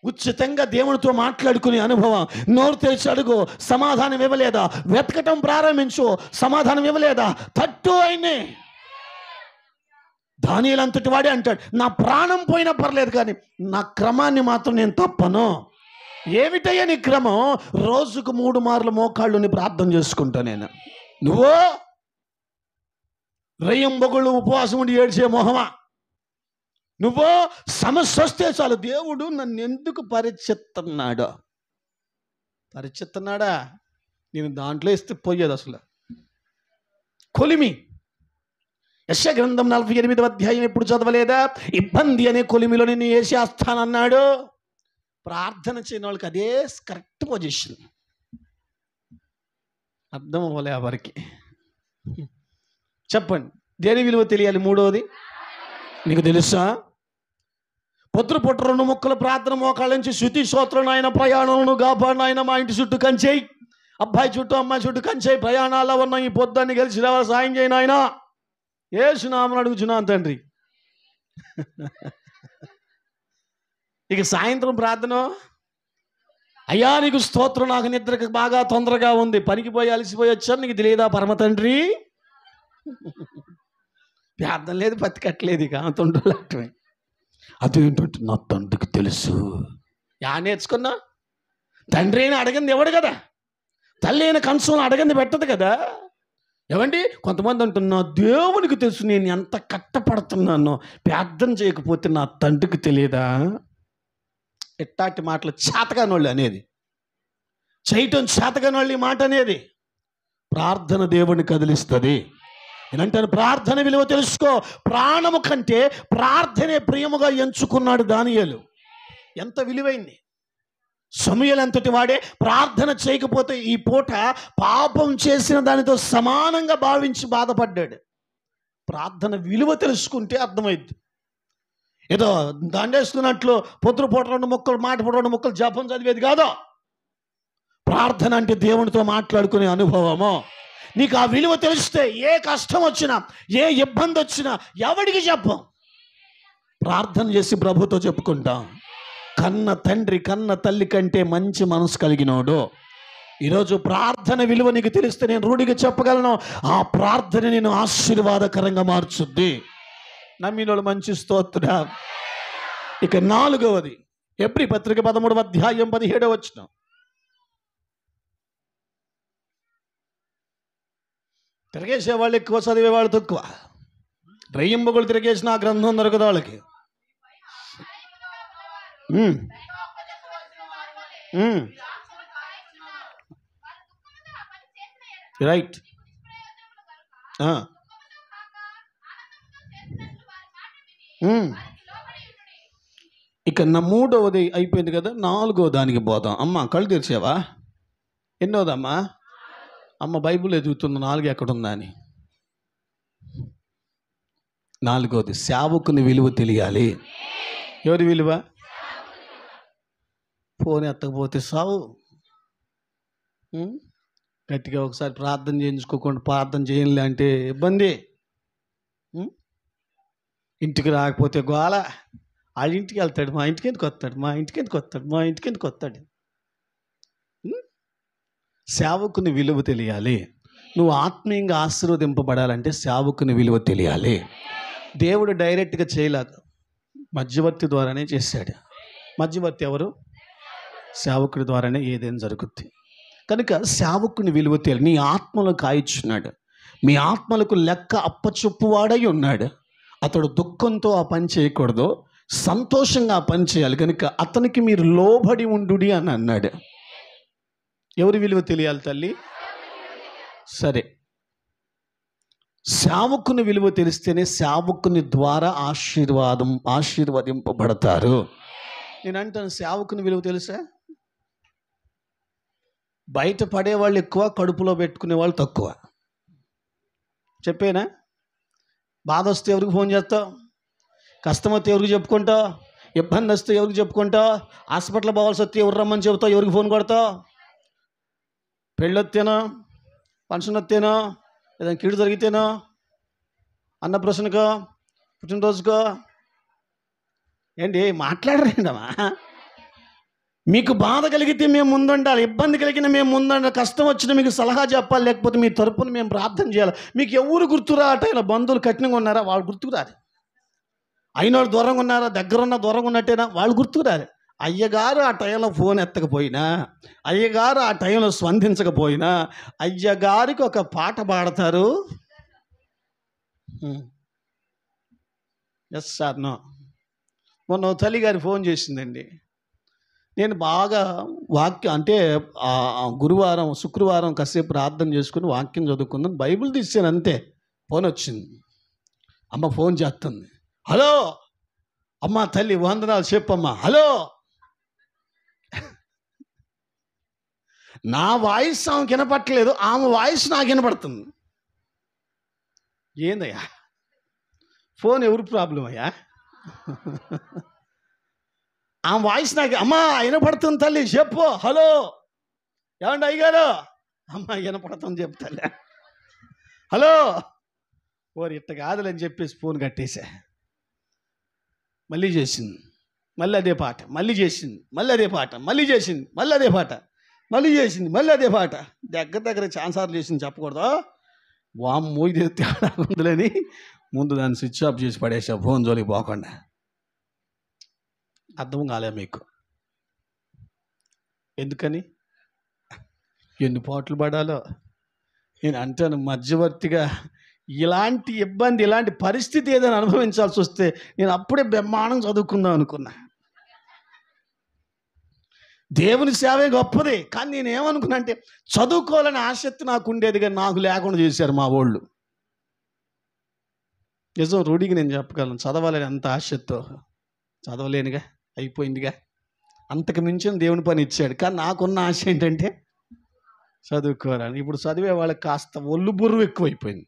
ఉచితంగా దేవునితో మాట్లాడుకునే అనుభవం. నోరు తెరిచి అడుగు, సమాధానం ఇవ్వలేదా? వెతకటం ప్రారంభించు, సమాధానం ఇవ్వలేదా? తట్టు ఆయన్ని. దానియేలు అంతటి వాడే అంటాడు, నా ప్రాణం పోయినా పర్లేదు కానీ నా క్రమాన్ని మాత్రం నేను తప్పను. ఏమిటయ్యా నీ క్రమం? రోజుకు 3 మార్లు మోకాళ్ళుని ప్రార్థన చేసుకుంటా నేను. నువ్వు రెయ్యంబొగుళ్ళు ఉపవాసం ఉండి ఏడ్చే మొహమా? నువ్వు సమస్య వస్తే చాలు దేవుడు నన్ను ఎందుకు పరీక్షిస్తున్నాడా? నేను దాంట్లో ఇస్తే పోయేది అసలు. కొలిమి. యెషయా గ్రంథం 48వ అధ్యాయం ఎప్పుడు చదవలేదా? ఇబ్బంది అనే కొలిమిలో నేను వేసేస్తానన్నాడు. ప్రార్థన చేయని వాళ్ళకి అదే కరెక్ట్ పొజిషన్. అర్థం అవ్వలే ఎవరికి. చెప్పండి, దేని విలువ తెలియాలి? మూడవది నీకు తెలుసా? పొద్దు 2 ముక్కల ప్రార్థన మోకాళ్ళ నుంచి శృతి స్తోత్రం ఆయన ప్రయాణాలను కాపాడిన ఆయన మా ఇంటి చుట్టూ కంచేయి, అబ్బాయి చుట్టూ అమ్మాయి చుట్టూ కంచేయి, ప్రయాణాల్లో ఉన్న ఈ పొద్దున్ని కలిసి రావాలి, సాయం చేయను ఆయన ఏసునామని అడుగుచున్నాను తండ్రి. ఇక సాయంత్రం ప్రార్థన, అయ్యా నీకు స్తోత్రం, నాకు నిద్రకు బాగా తొందరగా ఉంది, పనికి పోయి అలసిపోయి వచ్చాను, నీకు తెలియదా పరమ తండ్రి? ప్రార్థన లేదు, బతికట్లేదు. ఇక తొండలే అదేంటంటే నా తండ్రికి తెలుసు. యా నేర్చుకున్నా? తండ్రి అయినా అడగంది ఎవడు కదా, తల్లి అయిన కంచంలో అడగంది పెట్టదు కదా. ఏమండి కొంతమంది అంటున్నా దేవునికి తెలుసు నేను ఎంత కట్టపడుతున్నానో, ప్రార్థన చేయకపోతే నా తండ్రికి తెలియదా? ఎట్టాటి మాటలు చేతగానోళ్ళు అనేది, చేయటం చేతగానోళ్ళు ఈ మాట అనేది. ప్రార్థన దేవుని కదిలిస్తుంది. నేనంటాను ప్రార్థన విలువ తెలుసుకో. ప్రాణము కంటే ప్రార్థనే ప్రియముగా ఎంచుకున్నాడు దానియేలు. ఎంత విలువైంది! సమూయేలు అంతటి వాడే ప్రార్థన చేయకపోతే ఈ పూట పాపం చేసిన దానితో సమానంగా భావించి బాధపడ్డాడు. ప్రార్థన విలువ తెలుసుకుంటే అర్థమైంది. ఏదో దండేసుకున్నట్లు పొద్దు పూట 2 ముక్కలు, మాట పూట 2 ముక్కలు జపం చదివేది కాదు. ప్రార్థన అంటే దేవునితో మాట్లాడుకునే అనుభవము. నీకు ఆ విలువ తెలిస్తే ఏ కష్టం వచ్చినా, ఏ ఇబ్బంది వచ్చినా ఎవడికి చెప్పం, ప్రార్థన చేసి ప్రభుతో చెప్పుకుంటాం. కన్న తండ్రి కన్న తల్లి కంటే మంచి మనసు కలిగినోడు. ఈరోజు ప్రార్థన విలువ నీకు తెలిస్తే నేను రూఢిగా చెప్పగలను, ఆ ప్రార్థన నేను ఆశీర్వాదకరంగా మార్చుద్ది. నమ్మినోడు మంచి స్తోత్రం. ఇక 4వది హెబ్రీ పత్రిక 13వ అధ్యాయం 17వ వచనం. తిరగేసే వాళ్ళు ఎక్కువ, చదివేవాళ్ళు తక్కువ. రెయ్యింబొగులు తిరిగేసిన ఆ గ్రంథం దొరకదు వాళ్ళకి. రైట్. ఇక నా 3వది అయిపోయింది కదా, 4వ దానికి పోదాం. అమ్మ కళ్ళు తెరిచావా? ఎన్నోదమ్మా? అమ్మ బైబిల్ ఎదుగుతుంది 4 ఎక్కడుందా అని. 4వది సేవకుని విలువ తెలియాలి. ఎవరి విలువ? ఫోన్ ఎత్తకపోతే సావు. గట్టిగా ఒకసారి ప్రార్థన చేయించుకోకుండా ప్రార్థన చేయాలి అంటే ఇబ్బంది. ఇంటికి రాకపోతే గోల. వాళ్ళ ఇంటికి వెళ్తాడు, మా ఇంటికి ఎందుకు వస్తాడు, మా ఇంటికి ఎందుకు వస్తాడు, మా ఇంటికి ఎందుకు వస్తాడు. సేవకుని విలువ తెలియాలి. నువ్వు ఆత్మీయంగా ఆశీర్వదింపబడాలంటే సేవకుని విలువ తెలియాలి. దేవుడు డైరెక్ట్గా చేయలేదు, మధ్యవర్తి ద్వారానే చేశాడు. మధ్యవర్తి ఎవరు? సేవకుడి ద్వారానే ఏదైనా జరుగుద్ది. కనుక సేవకుని విలువ తెలియదు. నీ ఆత్మలు కాయిచున్నాడు, మీ ఆత్మలకు లెక్క అప్పచెప్పువాడై ఉన్నాడు. అతడు దుఃఖంతో ఆ పని చేయకూడదు, సంతోషంగా ఆ పని చేయాలి. కనుక అతనికి మీరు లోబడి ఉండుడి అని అన్నాడు. ఎవరి విలువ తెలియాలి తల్లి? సరే, సేవకుని విలువ తెలిస్తేనే సేవకుని ద్వారా ఆశీర్వదింపబడతారు. నేను అంటాను, సేవకుని విలువ తెలుసా? బయట పడేవాళ్ళు ఎక్కువ, కడుపులో పెట్టుకునే వాళ్ళు తక్కువ. చెప్పేనా? బాధ వస్తే ఎవరికి ఫోన్ చేస్తావు? కష్టం వస్తే ఎవరికి చెప్పుకుంటావు? ఇబ్బంది వస్తే ఎవరికి చెప్పుకుంటావు? హాస్పిటల్ పోవాల్సి వస్తే ఎవరు రమ్మని చెబుతావు? ఎవరికి ఫోన్ కొడతావు? పెళ్ళి వస్తేనో, ఫంక్షన్ వస్తేనో, ఏదైనా కీడు జరిగితేనో, అన్నప్రసన్నకో, పుట్టినరోజుకో. ఏంటి మాట్లాడరేంటమ్మా? మీకు బాధ కలిగితే మేము ముందుండాలి, ఇబ్బంది కలిగిన మేము ముందుండాలి, కష్టం వచ్చినా మీకు సలహా చెప్పాలి, లేకపోతే మీ తరపున మేము ప్రార్థన చేయాలి. మీకు ఎవరు గుర్తురాట? ఇలా బంధువులు కఠినంగా ఉన్నారా? వాళ్ళు గుర్తుకురారు. అయిన వాళ్ళు దూరంగా ఉన్నారా? దగ్గరున్న దూరంగా ఉన్నట్టేనా? వాళ్ళు గుర్తుకురారు. అయ్యగారు ఆ టైంలో ఫోన్ ఎత్తకపోయినా, అయ్యగారు ఆ టైంలో స్పందించకపోయినా, అయ్యగారికి ఒక పాట పాడతారు. Yes sir no. మొన్న తల్లిగారి ఫోన్ చేసిందండి. నేను బాగా వాక్యం అంటే శుక్రవారం కాసేపు ప్రార్థన చేసుకుని వాక్యం చదువుకుందాం, బైబిల్ తీసాను, అంతే. ఫోన్ వచ్చింది. అమ్మ ఫోన్ చేస్తుంది. హలో అమ్మ, తల్లి వందనాలు, చెప్పమ్మా. హలో. నా వాయిస్ ఆమెకు వినపట్టలేదు, ఆమె వాయిస్ నాకు వినపడుతుంది. ఏందయ్యా ఫోన్ ఎవరు ప్రాబ్లం అయ్యా? ఆ వాయిస్ నాకు, అమ్మా వినపడుతుంది తల్లి, చెప్పు. హలో, ఏమండి అయ్యగారు? అమ్మ వినపడుతుంది, చెప్తాలే. హలో. ఓరి ఇట్ట కాదులని చెప్పేసి ఫోన్ కట్టేశా. మళ్ళీ చేసింది, మళ్ళీ అదే పాట. మళ్ళీ చేసింది, మళ్ళీ అదే పాట. మళ్ళీ చేసింది, మళ్ళీ అదే పాట. మళ్ళీ చేసింది, మళ్ళీ అదే పాట. దగ్గర ఛాన్సార్లు చేసింది, చెప్పకూడదు. వామ్మో ఇది తేడా ఉందని ముందు దాన్ని స్విచ్ ఆఫ్ చేసి పడేసా, ఫోన్ జోలికి పోకుండా. అర్థం కాలే మీకు? ఎందుకని, ఎన్ని పాటలు పడాలో. నేను అంటాను, మధ్యవర్తిగా ఇలాంటి ఇబ్బంది, ఇలాంటి పరిస్థితి ఏదైనా అనుభవించాల్సి వస్తే నేను అప్పుడే బ్రహ్మాండం చదువుకుందాం అనుకున్నా. దేవుని సేవే గొప్పది, కానీ నేను ఏమనుకున్నా అంటే చదువుకోవాలని ఆసక్తి నాకు ఉండేది, కానీ నాకు లేకుండా చేశారు మా వాళ్ళు. నిజం, రూఢికి నేను చెప్పగలను, చదవాలని ఎంత ఆసక్తితో చదవలేనుగా, అయిపోయిందిగా. అంతకు మించిన దేవుని పని ఇచ్చాడు, కానీ నాకున్న ఆశ ఏంటంటే చదువుకోవాలని. ఇప్పుడు చదివే వాళ్ళకి కాస్త ఒళ్ళు బుర్రు ఎక్కువైపోయింది.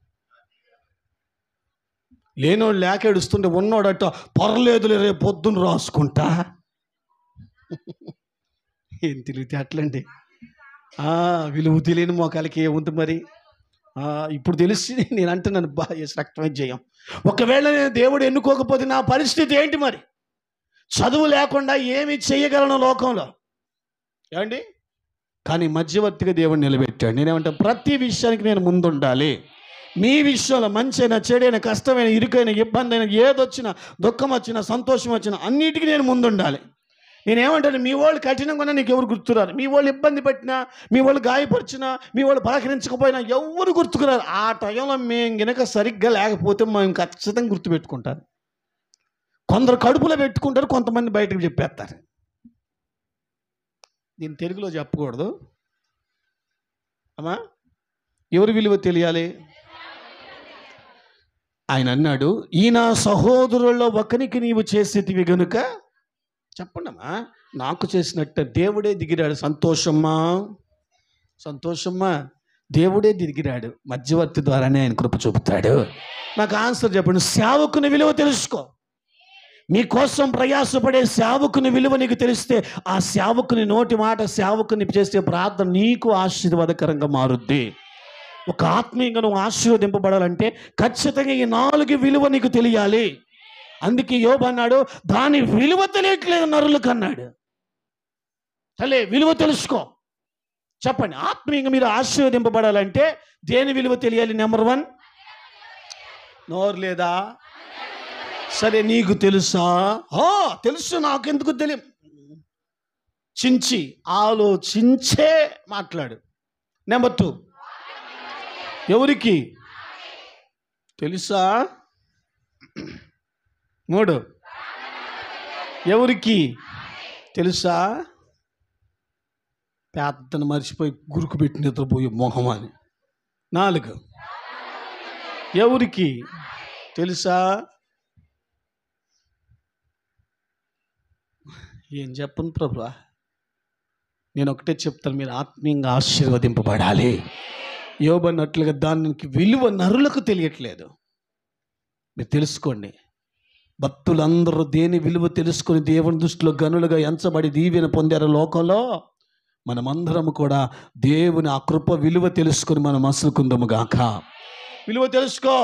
లేనోడు లేక ఏడుస్తుంటే ఉన్నోడట, పర్లేదులే రేపు పొద్దున్న రాసుకుంటా. ఏం తెలివితే అట్లండి. విలువ తెలియని మోకాలకి ఏముంది మరి? ఇప్పుడు తెలిసి నేను అంటున్నాను, రక్తమే జయం. ఒకవేళ నేను దేవుడు ఎన్నుకోకపోతే నా పరిస్థితి ఏంటి మరి? చదువు లేకుండా ఏమి చేయగలను లోకంలో? ఏమండి? కానీ మధ్యవర్తిగా దేవుడు నిలబెట్టాడు. నేనేమంటా, ప్రతి విషయానికి నేను ముందుండాలి. మీ విషయంలో మంచైనా, చెడైనా, కష్టమైన, ఇరుకైన, ఇబ్బంది అయినా, ఏదొచ్చినా, దుఃఖం వచ్చినా, సంతోషం వచ్చినా, అన్నిటికీ నేను ముందుండాలి. నేనేమంటాను, మీ వాళ్ళు కఠినంగా ఉన్నా నీకు ఎవరు గుర్తురారు. మీ వాళ్ళు ఇబ్బంది పెట్టినా, మీ వాళ్ళు గాయపరిచినా, మీ వాళ్ళు పలకరించకపోయినా ఎవరు గుర్తుకురారు. ఆ టైంలో మేము గనక సరిగ్గా లేకపోతే మేము ఖచ్చితంగా గుర్తుపెట్టుకుంటారు. కొందరు కడుపులో పెట్టుకుంటారు, కొంతమంది బయటకు చెప్పేస్తారు. దీన్ని తెలుగులో చెప్పకూడదు అమ్మా. ఎవరి విలువ తెలియాలి? ఆయన అన్నాడు, ఈయన సహోదరుల్లో ఒకరికి నీవు చేసేటివి గనుక, చెప్పండమ్మా, నాకు చేసినట్టు దేవుడే దిగిరాడు. సంతోషమ్మా, సంతోషమ్మా, దేవుడే దిగిరాడు. మధ్యవర్తి ద్వారానే ఆయన కృప చూపుతాడు. నాకు ఆన్సర్ చెప్పండి. సేవకుని విలువ తెలుసుకో. మీకోసం ప్రయాసపడే సేవకుని విలువ నీకు తెలిస్తే, ఆ సేవకుని నోటి మాట, సేవకుని చేసే ప్రార్థన నీకు ఆశీర్వాదకరంగా మారుద్ది. ఒక ఆత్మీయంగా నువ్వు ఆశీర్వదింపబడాలంటే ఖచ్చితంగా ఈ 4 విలువ నీకు తెలియాలి. అందుకే యోబు అన్నాడు, దాని విలువ తెలియట్లేదు నరులకు అన్నాడు. సరే, విలువ తెలుసుకో. చెప్పండి, ఆత్మీయంగా మీరు ఆశీర్వదింపబడాలంటే దేని విలువ తెలియాలి? నెంబర్ 1, నోరు లేదా? సరే, నీకు తెలుసా? తెలుసు, నాకెందుకు తెలియదు. ఆలోచించే మాట్లాడు. నెంబర్ 2, ఎవరికి తెలుసా? 3, ఎవరికి తెలుసా? పెద్దను మర్చిపోయి గురుకు పెట్టి నిద్రపోయే మొహం అని. 4 ఎవరికి తెలుసా? ఏం చెప్పను ప్రభువా, నేను ఒకటే చెప్తాను, మీరు ఆత్మీయంగా ఆశీర్వదింపబడాలి. యోబు అన్నట్లుగా దానికి విలువ నరులకు తెలియట్లేదు. మీరు తెలుసుకోండి. భక్తులందరూ దేని విలువ తెలుసుకొని దేవుని దృష్టిలో గనులుగా ఎంచబడి దీవెన పొందారు లోకంలో. మనమందరం కూడా దేవుని ఆ కృప విలువ తెలుసుకొని మనం మసులుకుందాము గాక. విలువ తెలుసుకో.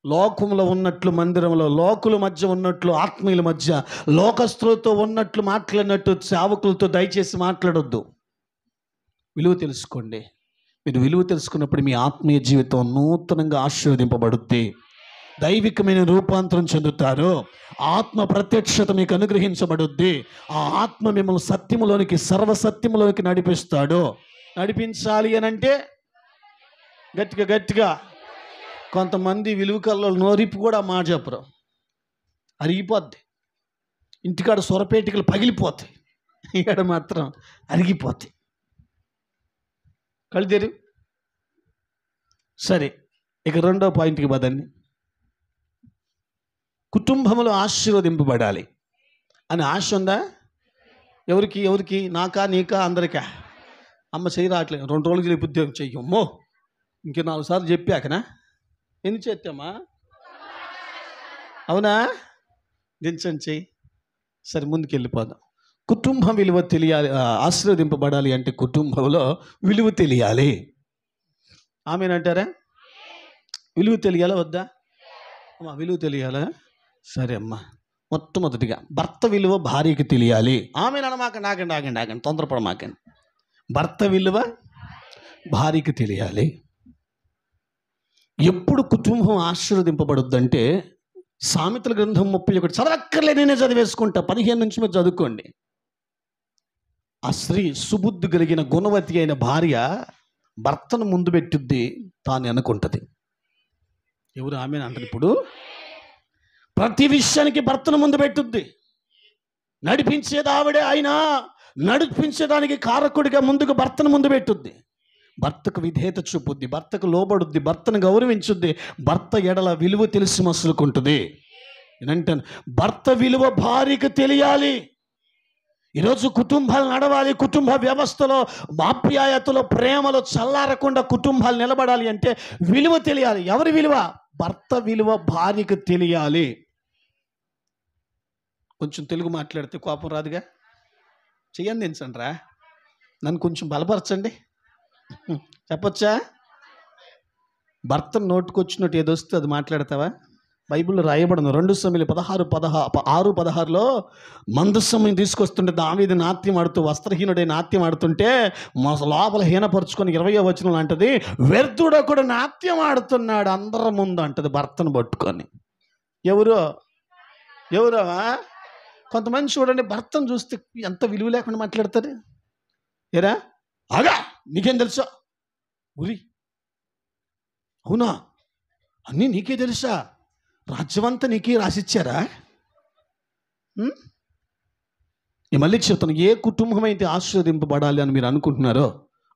లోకంలో ఉన్నట్లు మందిరంలో లోకుల మధ్య ఉన్నట్లు ఆత్మీయుల మధ్య లోకస్తులతో ఉన్నట్లు మాట్లాడినట్టు సేవకులతో దయచేసి మాట్లాడొద్దు. విలువ తెలుసుకోండి. మీరు విలువ తెలుసుకున్నప్పుడు మీ ఆత్మీయ జీవితం నూతనంగా ఆశీర్వదింపబడుద్ది. దైవికమైన రూపాంతరం చెందుతారు. ఆత్మ ప్రత్యక్షత మీకు అనుగ్రహించబడుద్ది. ఆ ఆత్మ మిమ్మల్ని సత్యములోనికి, సర్వసత్యములోనికి నడిపిస్తాడు. నడిపించాలి అని అంటే గట్టిగా గట్టిగా. కొంతమంది విలువ కల్లో నోరిపు కూడా మాట చెప్పరు, అరిగిపోద్ది. ఇంటికాడ సొరపేటికలు పగిలిపోతాయి, ఇక్కడ మాత్రం అరిగిపోతాయి. కళ్ళిదేరు. సరే, ఇక 2వ పాయింట్కి పదండి. కుటుంబంలో ఆశీర్వదింపబడాలి అని ఆశ ఉందా? ఎవరికి ఎవరికి? నాకా నీకా అందరికా? అమ్మ చెయ్యి రావట్లేదు, 2 రోజులు చెప్పి ఉద్యోగం చెయ్యమ్మో, ఇంక 4 సార్లు చెప్పాకనా? ఎందుకు చేస్తామా? అవునా? దించండి చెయ్యి. సరే, ముందుకు వెళ్ళిపోదాం. కుటుంబం విలువ తెలియాలి, ఆశీర్వదింపబడాలి అంటే కుటుంబంలో విలువ తెలియాలి. ఆమెనంటారా? విలువ తెలియాలా వద్దా అమ్మా? విలువ తెలియాలా? సరే అమ్మా. మొట్టమొదటిగా భర్త విలువ భార్యకి తెలియాలి. ఆమెనమాకండి, ఆగండి ఆగండి ఆగండి, తొందరపడమాకండి. భర్త విలువ భార్యకి తెలియాలి. ఎప్పుడు కుటుంబం ఆశీర్వదింపబడుద్దంటే, సామెతల గ్రంథం 31 చదవక్కర్లే, నేనే చదివేసుకుంటా, 15 నుంచి మీరు చదువుకోండి. ఆ స్త్రీ సుబుద్ధి కలిగిన గుణవతి అయిన భార్య భర్తను ముందు పెట్టుద్ది, తాను అనుకుంటుంది. ఎవరు ఆమె అంటారు? ఇప్పుడు ప్రతి విషయానికి భర్తను ముందు పెట్టుద్ది. నడిపించేది ఆవిడే, అయినా నడిపించడానికి కారకుడిగా ముందుకు భర్తను ముందు పెట్టుద్ది. భర్తకు విధేయత చూపుద్ది, భర్తకు లోబడుద్ది, భర్తను గౌరవించుద్ది, భర్త ఎడల విలువ తెలిసి మసులుకుంటుంది. నేనంటాను, భర్త విలువ భార్యకు తెలియాలి. ఈరోజు కుటుంబాలు నడవాలి, కుటుంబ వ్యవస్థలో ఆప్యాయతలో ప్రేమలో చల్లారకుండా కుటుంబాలు నిలబడాలి అంటే విలువ తెలియాలి. ఎవరి విలువ? భర్త విలువ భార్యకు తెలియాలి. కొంచెం తెలుగు మాట్లాడితే కోపం రాదుగా. చెయ్యండి దించండి రా, నన్ను కొంచెం బలపరచండి. చెప్పొచ్చా? భర్త నోటుకొచ్చినట్టు ఏదొస్తే అది మాట్లాడతావా? బైబిల్లో రాయబడిన 2 సమూయేలు 6:16లో మందస్సముని తీసుకొస్తుంటే దావీదు నాట్యం ఆడుతూ, వస్త్రహీనుడే నాట్యం ఆడుతుంటే లోపల హీనపరుచుకొని 20వ వచనం అంటది, వ్యర్థుడొకడు నాట్యం ఆడుతున్నాడు అందరి ముందు అంటది భర్తను పట్టుకొని. ఎవరో కొంతమంది చూడండి, భర్తను చూస్తే ఎంత విలువ లేకుండా మాట్లాడతారు. ఏరా ఆగా, నీకేం తెలుసా? ఉరి, అవునా, అన్నీ నీకే తెలుసా? రాజ్యమంతా నీకే రాసిచ్చారా? మళ్ళీ చెప్తాను, ఏ కుటుంబం అయితే ఆశీర్వదింపబడాలి అని మీరు అనుకుంటున్నారో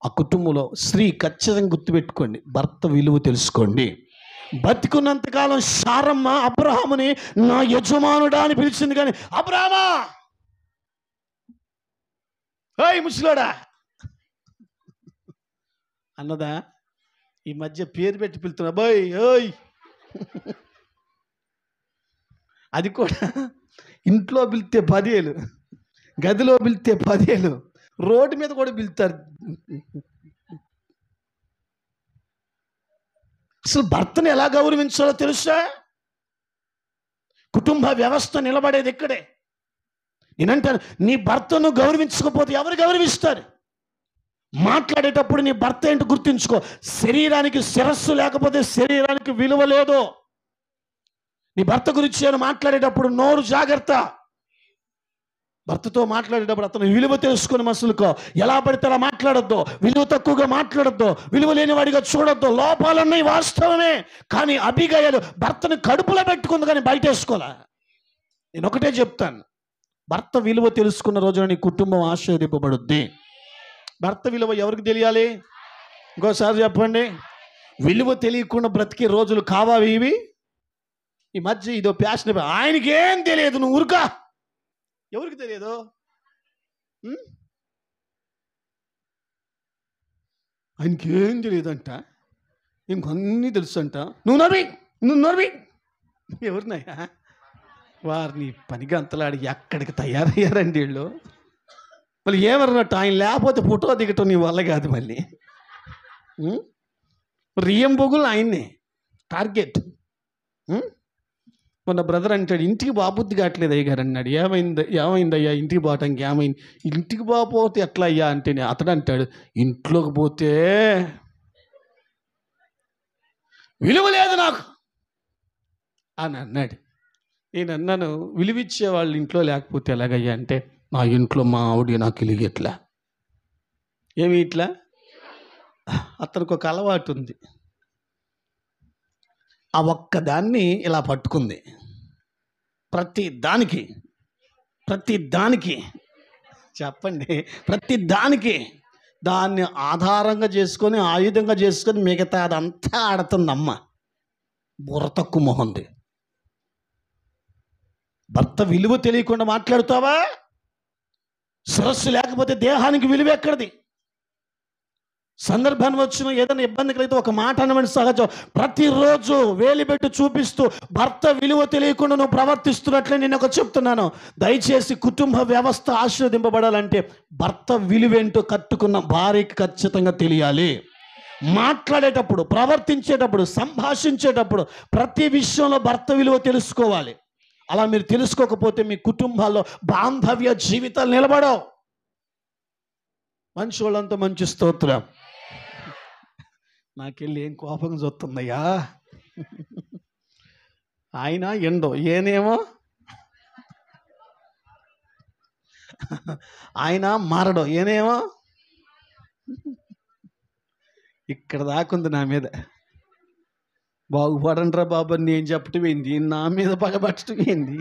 ఆ కుటుంబంలో స్త్రీ ఖచ్చితంగా గుర్తుపెట్టుకోండి, భర్త విలువ తెలుసుకోండి. బతికున్నంతకాలం శారమ్మ అబ్రహాముని నా యజమానుడా అని పిలిచింది, కానీ అబ్రహామా, ఓయ్ ముసలోడా అన్నదా? ఈ మధ్య పేరు పెట్టి పిలుతున్నా, బాయ్ ఓయ్. అది కూడా ఇంట్లో పిలితే 10 ఏళ్ళు, గదిలో పిలితే 10 ఏళ్ళు, రోడ్డు మీద కూడా పిలుతారు. అసలు భర్తను ఎలా గౌరవించాలో తెలుసా? కుటుంబ వ్యవస్థ నిలబడేది ఇక్కడే. నేనంటాను, నీ భర్తను గౌరవించకపోతే ఎవరు గౌరవిస్తారు? మాట్లాడేటప్పుడు నీ భర్త ఏంటో గుర్తుంచుకో. శరీరానికి శిరస్సు లేకపోతే శరీరానికి విలువ లేదు. నీ భర్త గురించి నేను మాట్లాడేటప్పుడు నోరు జాగ్రత్త. భర్తతో మాట్లాడేటప్పుడు అతను విలువ తెలుసుకొని మసులుకో. ఎలా పడితే అలా మాట్లాడొద్దు, విలువ తక్కువగా మాట్లాడొద్దు, విలువ లేనివాడిగా చూడొద్దు. లోపాలన్నీ వాస్తవమే, కానీ అబిగయలు భర్తను కడుపులో పెట్టుకుంది కానీ బయట వేసుకోలే. నేను ఒకటే చెప్తాను, భర్త విలువ తెలుసుకున్న రోజున నీ కుటుంబం ఆశీర్వదింపబడుద్ది. భర్త విలువ ఎవరికి తెలియాలి? ఇంకోసారి చెప్పండి. విలువ తెలియకుండా బ్రతికే రోజులు కావా ఇవి? ఈ మధ్య ఇదో ప్యాషన్. ఆయనకి ఏం తెలియదు, నువ్వు ఊరుకా. ఎవరికి తెలియదు? ఆయనకి ఏం తెలియదంట, ఇంకొన్ని తెలుసు అంట. నువ్వు నర్వి ఎవరినయ్యా? వారిని పనిగా అంతలాడి ఎక్కడికి తయారయ్యారండి వీళ్ళు. మళ్ళీ ఏమన్నట్టు, ఆయన లేకపోతే ఫోటో దిగటం నీ వల్ల కాదు. మళ్ళీ రియం బొగులు ఆయన్నే టార్గెట్. మొన్న బ్రదర్ అంటాడు, ఇంటికి బాబుద్ది కావట్లేదు అయ్యగారు అన్నాడు. ఏమైందయ్యా ఇంటికి పోవటానికి? ఏమైంది? ఇంటికి పోతే ఎట్లా అయ్యా అంటే అతడు అంటాడు, ఇంట్లోకి పోతే విలువ లేదు నాకు అని అన్నాడు. నేను అన్నాను, విలువిచ్చే వాళ్ళు ఇంట్లో లేకపోతే ఎలాగయ్యా అంటే, మా ఇంట్లో మా ఆవిడ నాకు ఇలిగెట్లా. ఏమి ఇట్లా? అతనికి ఒక అలవాటు ఉంది, ఆ ఒక్కదాన్ని ఇలా పట్టుకుంది. ప్రతి దానికి చెప్పండి, ప్రతి దానికి దాన్ని ఆధారంగా చేసుకొని, ఆయుధంగా చేసుకొని మిగతా అదంతా ఆడుతుందమ్మ. బుర్ర తక్కువ మొహంది. భర్త విలువ తెలియకుండా మాట్లాడుతావా? శిరస్సు లేకపోతే దేహానికి విలువ ఎక్కడిది? సందర్భాన్ని వచ్చిన ఏదైనా ఇబ్బంది కలిగితే ఒక మాట అనమని సహజం. ప్రతిరోజు వేలిపెట్టి చూపిస్తూ భర్త విలువ తెలియకుండా నువ్వు ప్రవర్తిస్తున్నట్లే నేను ఒక చెప్తున్నాను. దయచేసి కుటుంబ వ్యవస్థ ఆశీర్వదింపబడాలంటే భర్త విలువేంటో కట్టుకున్న భార్యకి ఖచ్చితంగా తెలియాలి. మాట్లాడేటప్పుడు, ప్రవర్తించేటప్పుడు, సంభాషించేటప్పుడు ప్రతి విషయంలో భర్త విలువ తెలుసుకోవాలి. అలా మీరు తెలుసుకోకపోతే మీ కుటుంబాల్లో బాంధవ్య జీవితాలు నిలబడవు. మంచి వాళ్ళంతా మంచి స్తోత్రం. నాకెళ్ళి ఏం కోపం చూస్తుందయ్యా. ఆయన ఎండో ఏనేమో, ఆయన మారడో ఏనేమో. ఇక్కడ దాకుంది నా మీద. బాగుపడండ్రా బాబు నేను చెప్పటం ఏంది, నా మీద పగబట్టడం ఏంది?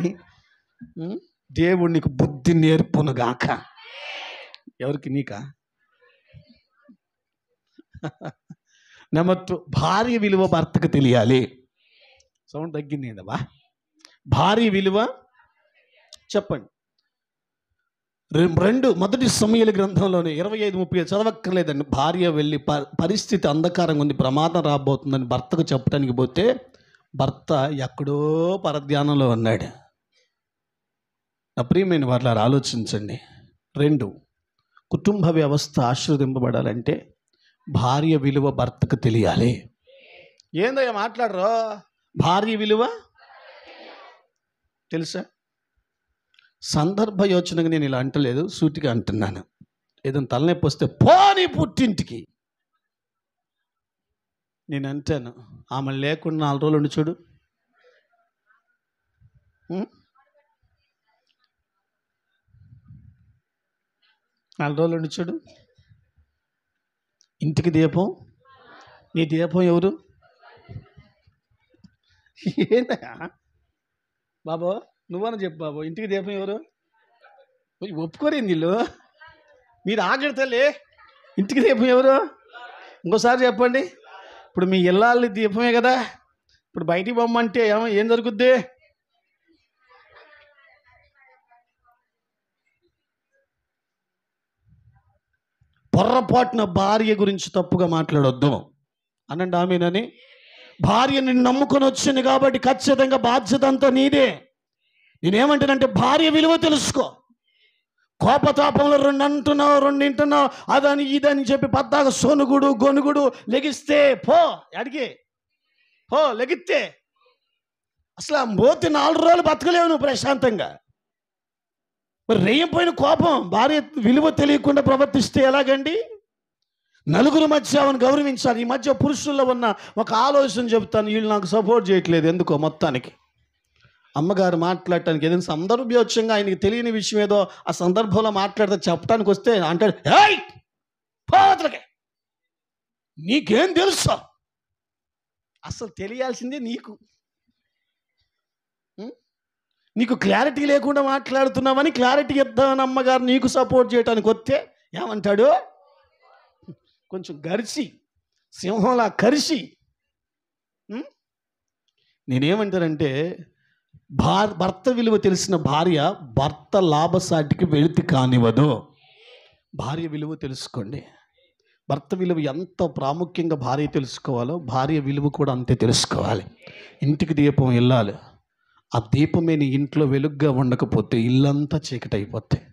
దేవుడు నీకు బుద్ధి నేర్పును గాక. ఎవరికి? నీకా? నెంబర్ 2, భార్య విలువ భర్తకు తెలియాలి. సౌండ్ తగ్గింది ఏందబ్బా? భార్య విలువ చెప్పండి. 1 సమూయేలు గ్రంథంలోనే 25-30 చదవక్కర్లేదండి. భార్య వెళ్ళి పరిస్థితి అంధకారంగా ఉంది, ప్రమాదం రాబోతుందని భర్తకు చెప్పడానికి పోతే భర్త ఎక్కడో పరధ్యానంలో ఉన్నాడు. నా ప్రియమైన వారు ఆలోచించండి. 2, కుటుంబ వ్యవస్థ ఆశీర్వదింపబడాలంటే భార్య విలువ భర్తకు తెలియాలి. ఏందయ్యా మాట్లాడరు? భార్య విలువ తెలుసా? సందర్భ యోచనగా నేను ఇలా అంటలేదు, సూటిగా అంటున్నాను. ఏదైనా తలనొప్పి వస్తే పోనీ పుట్టింటికి నేను అంటాను. ఆమె లేకుండా 4 రోజులు ఉండి చూడు. 4 రోజులు ఉండి చూడు. ఇంటికి దీపం. నీ దీపం ఎవరు? ఏంటయ్యా బాబు, నువ్వని చెప్పు బాబు. ఇంటికి దీపం ఎవరు? ఒప్పుకోరేంది వీళ్ళు. మీరు ఆగడతలే. ఇంటికి దీపం ఎవరు? ఇంకోసారి చెప్పండి. ఇప్పుడు మీ ఇల్లాలి దీపమే కదా. ఇప్పుడు బయటికి పొమ్మంటే ఏం జరుగుద్ది? పొర్రపాటున భార్య గురించి తప్పుగా మాట్లాడొద్దు అనండి. ఆమెనని భార్య నిన్ను నమ్ముకొని వచ్చింది కాబట్టి ఖచ్చితంగా బాధ్యత అంతా నీదే. నేనేమంటానంటే భార్య విలువ తెలుసుకో. కోపతాపంలో 2 అంటున్నావు, 2 వింటున్నావు, అదని ఇదని చెప్పి పద్దాక సొనుగుడు గొనుగుడు లెగిస్తే పో. అడిగి పో, లెగిస్తే అసలు పోతే 4 రోజులు బతకలేవు నువ్వు ప్రశాంతంగా. మరి రేయిపోయిన కోపం, భార్య విలువ తెలియకుండా ప్రవర్తిస్తే ఎలాగండి? నలుగురు మధ్య ఆమెను గౌరవించాలి. ఈ మధ్య పురుషుల్లో ఉన్న ఒక ఆలోచన చెబుతాను. వీళ్ళు నాకు సపోర్ట్ చేయట్లేదు ఎందుకో. మొత్తానికి అమ్మగారు మాట్లాడటానికి ఏదైనా సందర్భోచ్యంగా ఆయనకి తెలియని విషయం ఏదో ఆ సందర్భంలో మాట్లాడితే చెప్పడానికి వస్తే అంటాడు, ఏయ్ పోతలకే, నీకేం తెలుసు? అసలు తెలియాల్సిందే నీకు. నీకు క్లారిటీ లేకుండా మాట్లాడుతున్నామని క్లారిటీ ఇద్దామని అమ్మగారు నీకు సపోర్ట్ చేయడానికి వస్తే ఏమంటాడు? కొంచెం గరిచి సింహంలా కరిసి. నేనేమంటానంటే, భర్త విలువ తెలిసిన భార్య భర్త లాభసాటికి వెళితి కానివ్వదు. భార్య విలువ తెలుసుకోండి. భర్త విలువ ఎంత ప్రాముఖ్యంగా భార్య తెలుసుకోవాలో భార్య విలువ కూడా అంతే తెలుసుకోవాలి. ఇంటికి దీపం వెళ్ళాలి. ఆ దీపమే నీ ఇంట్లో వెలుగ్గా ఉండకపోతే ఇల్లంతా చీకటి అయిపోతాయి.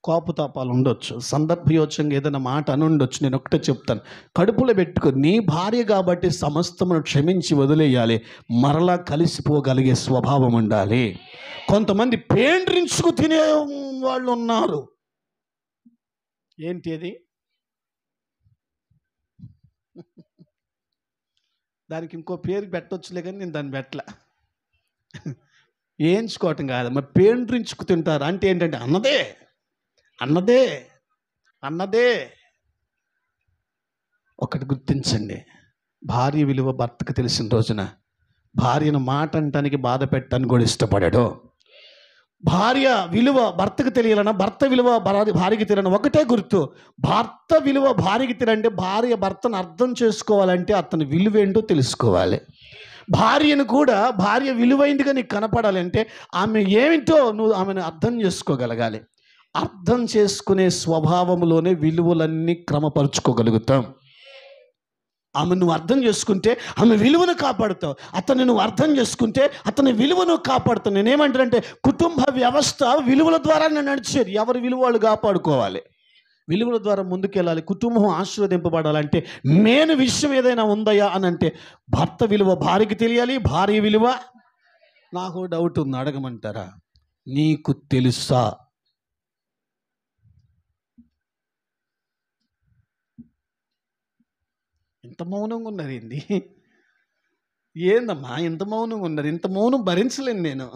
కోపతాపాలు ఉండొచ్చు, సందర్భయోచంగా ఏదైనా మాట అని ఉండొచ్చు. నేను ఒకటే చెప్తాను, కడుపులో పెట్టుకో. నీ భార్య కాబట్టి సమస్తమును క్షమించి వదిలేయాలి. మరలా కలిసిపోగలిగే స్వభావం ఉండాలి. కొంతమంది పేండ్రించుకు తినే వాళ్ళు ఉన్నారు. ఏంటి అది? దానికి ఇంకో పేరు పెట్టొచ్చులే, కానీ నేను దాన్ని పెట్టలే. వేయించుకోవటం కాదు, మరి పేండ్రించుకు తింటారు అంటే ఏంటంటే అన్నదే అన్నదే అన్నదే. ఒకటి గుర్తించండి, భార్య విలువ భర్తకు తెలిసిన రోజున భార్యను మాట అంటానికి బాధ పెట్టడానికి కూడా ఇష్టపడాడు. భార్య విలువ భర్తకు తెలియాలన్నా భర్త విలువ భార్యకి తెలియని ఒకటే గుర్తు. భర్త విలువ భార్యకి తెలియాలంటే భార్య భర్తను అర్థం చేసుకోవాలంటే అతని విలువ ఏంటో తెలుసుకోవాలి. భార్యను కూడా భార్య విలువైందిగా నీకు కనపడాలంటే ఆమె ఏమిటో నువ్వు ఆమెను అర్థం చేసుకోగలగాలి. అర్థం చేసుకునే స్వభావంలోనే విలువలన్నీ క్రమపరుచుకోగలుగుతాం. ఆమె నువ్వు అర్థం చేసుకుంటే ఆమె విలువను కాపాడుతావు. అతన్ని నువ్వు అర్థం చేసుకుంటే అతని విలువను కాపాడుతావు. నేనేమంటానంటే కుటుంబ వ్యవస్థ విలువల ద్వారా నడిచేది. ఎవరి విలువ వాళ్ళు కాపాడుకోవాలి, విలువల ద్వారా ముందుకెళ్ళాలి. కుటుంబం ఆశీర్వదింపబడాలంటే మెయిన్ విషయం ఏదైనా ఉందయా అని అంటే భర్త విలువ భార్యకి తెలియాలి, భార్య విలువ. నాకు డౌట్ ఉంది, అడగమంటారా? నీకు తెలుసా? ఇంత మౌనంగా ఉన్నారు ఏంది? ఏందమ్మా ఇంత మౌనంగా ఉన్నారు? ఇంత మౌనం భరించలేను నేను.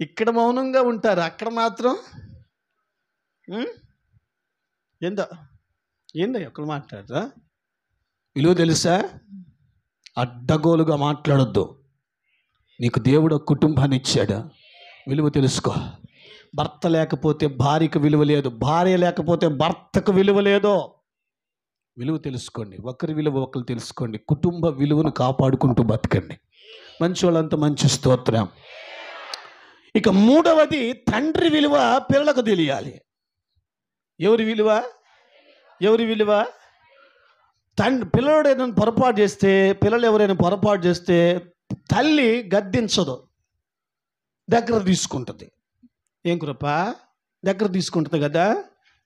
ఇక్కడ మౌనంగా ఉంటారు, అక్కడ మాత్రం ఏందో ఎక్కడ మాట్లాడరా? విలువ తెలుసా? అడ్డగోలుగా మాట్లాడొద్దు. నీకు దేవుడు కుటుంబాన్ని ఇచ్చాడు, విలువ తెలుసుకో. భర్త లేకపోతే భార్యకు విలువ లేదు, భార్య లేకపోతే భర్తకు విలువ లేదు. విలువ తెలుసుకోండి, ఒకరి విలువ ఒకరు తెలుసుకోండి. కుటుంబ విలువను కాపాడుకుంటూ బతకండి. మంచి వాళ్ళంతా మంచి స్తోత్రం. ఇక మూడవది, తండ్రి విలువ పిల్లలకు తెలియాలి. ఎవరి విలువ? పిల్లలు ఏదైనా పొరపాటు చేస్తే, పిల్లలు ఎవరైనా పొరపాటు చేస్తే తల్లి గద్దించదు, దగ్గర తీసుకుంటుంది. ఏం కృప? దగ్గర తీసుకుంటుంది కదా.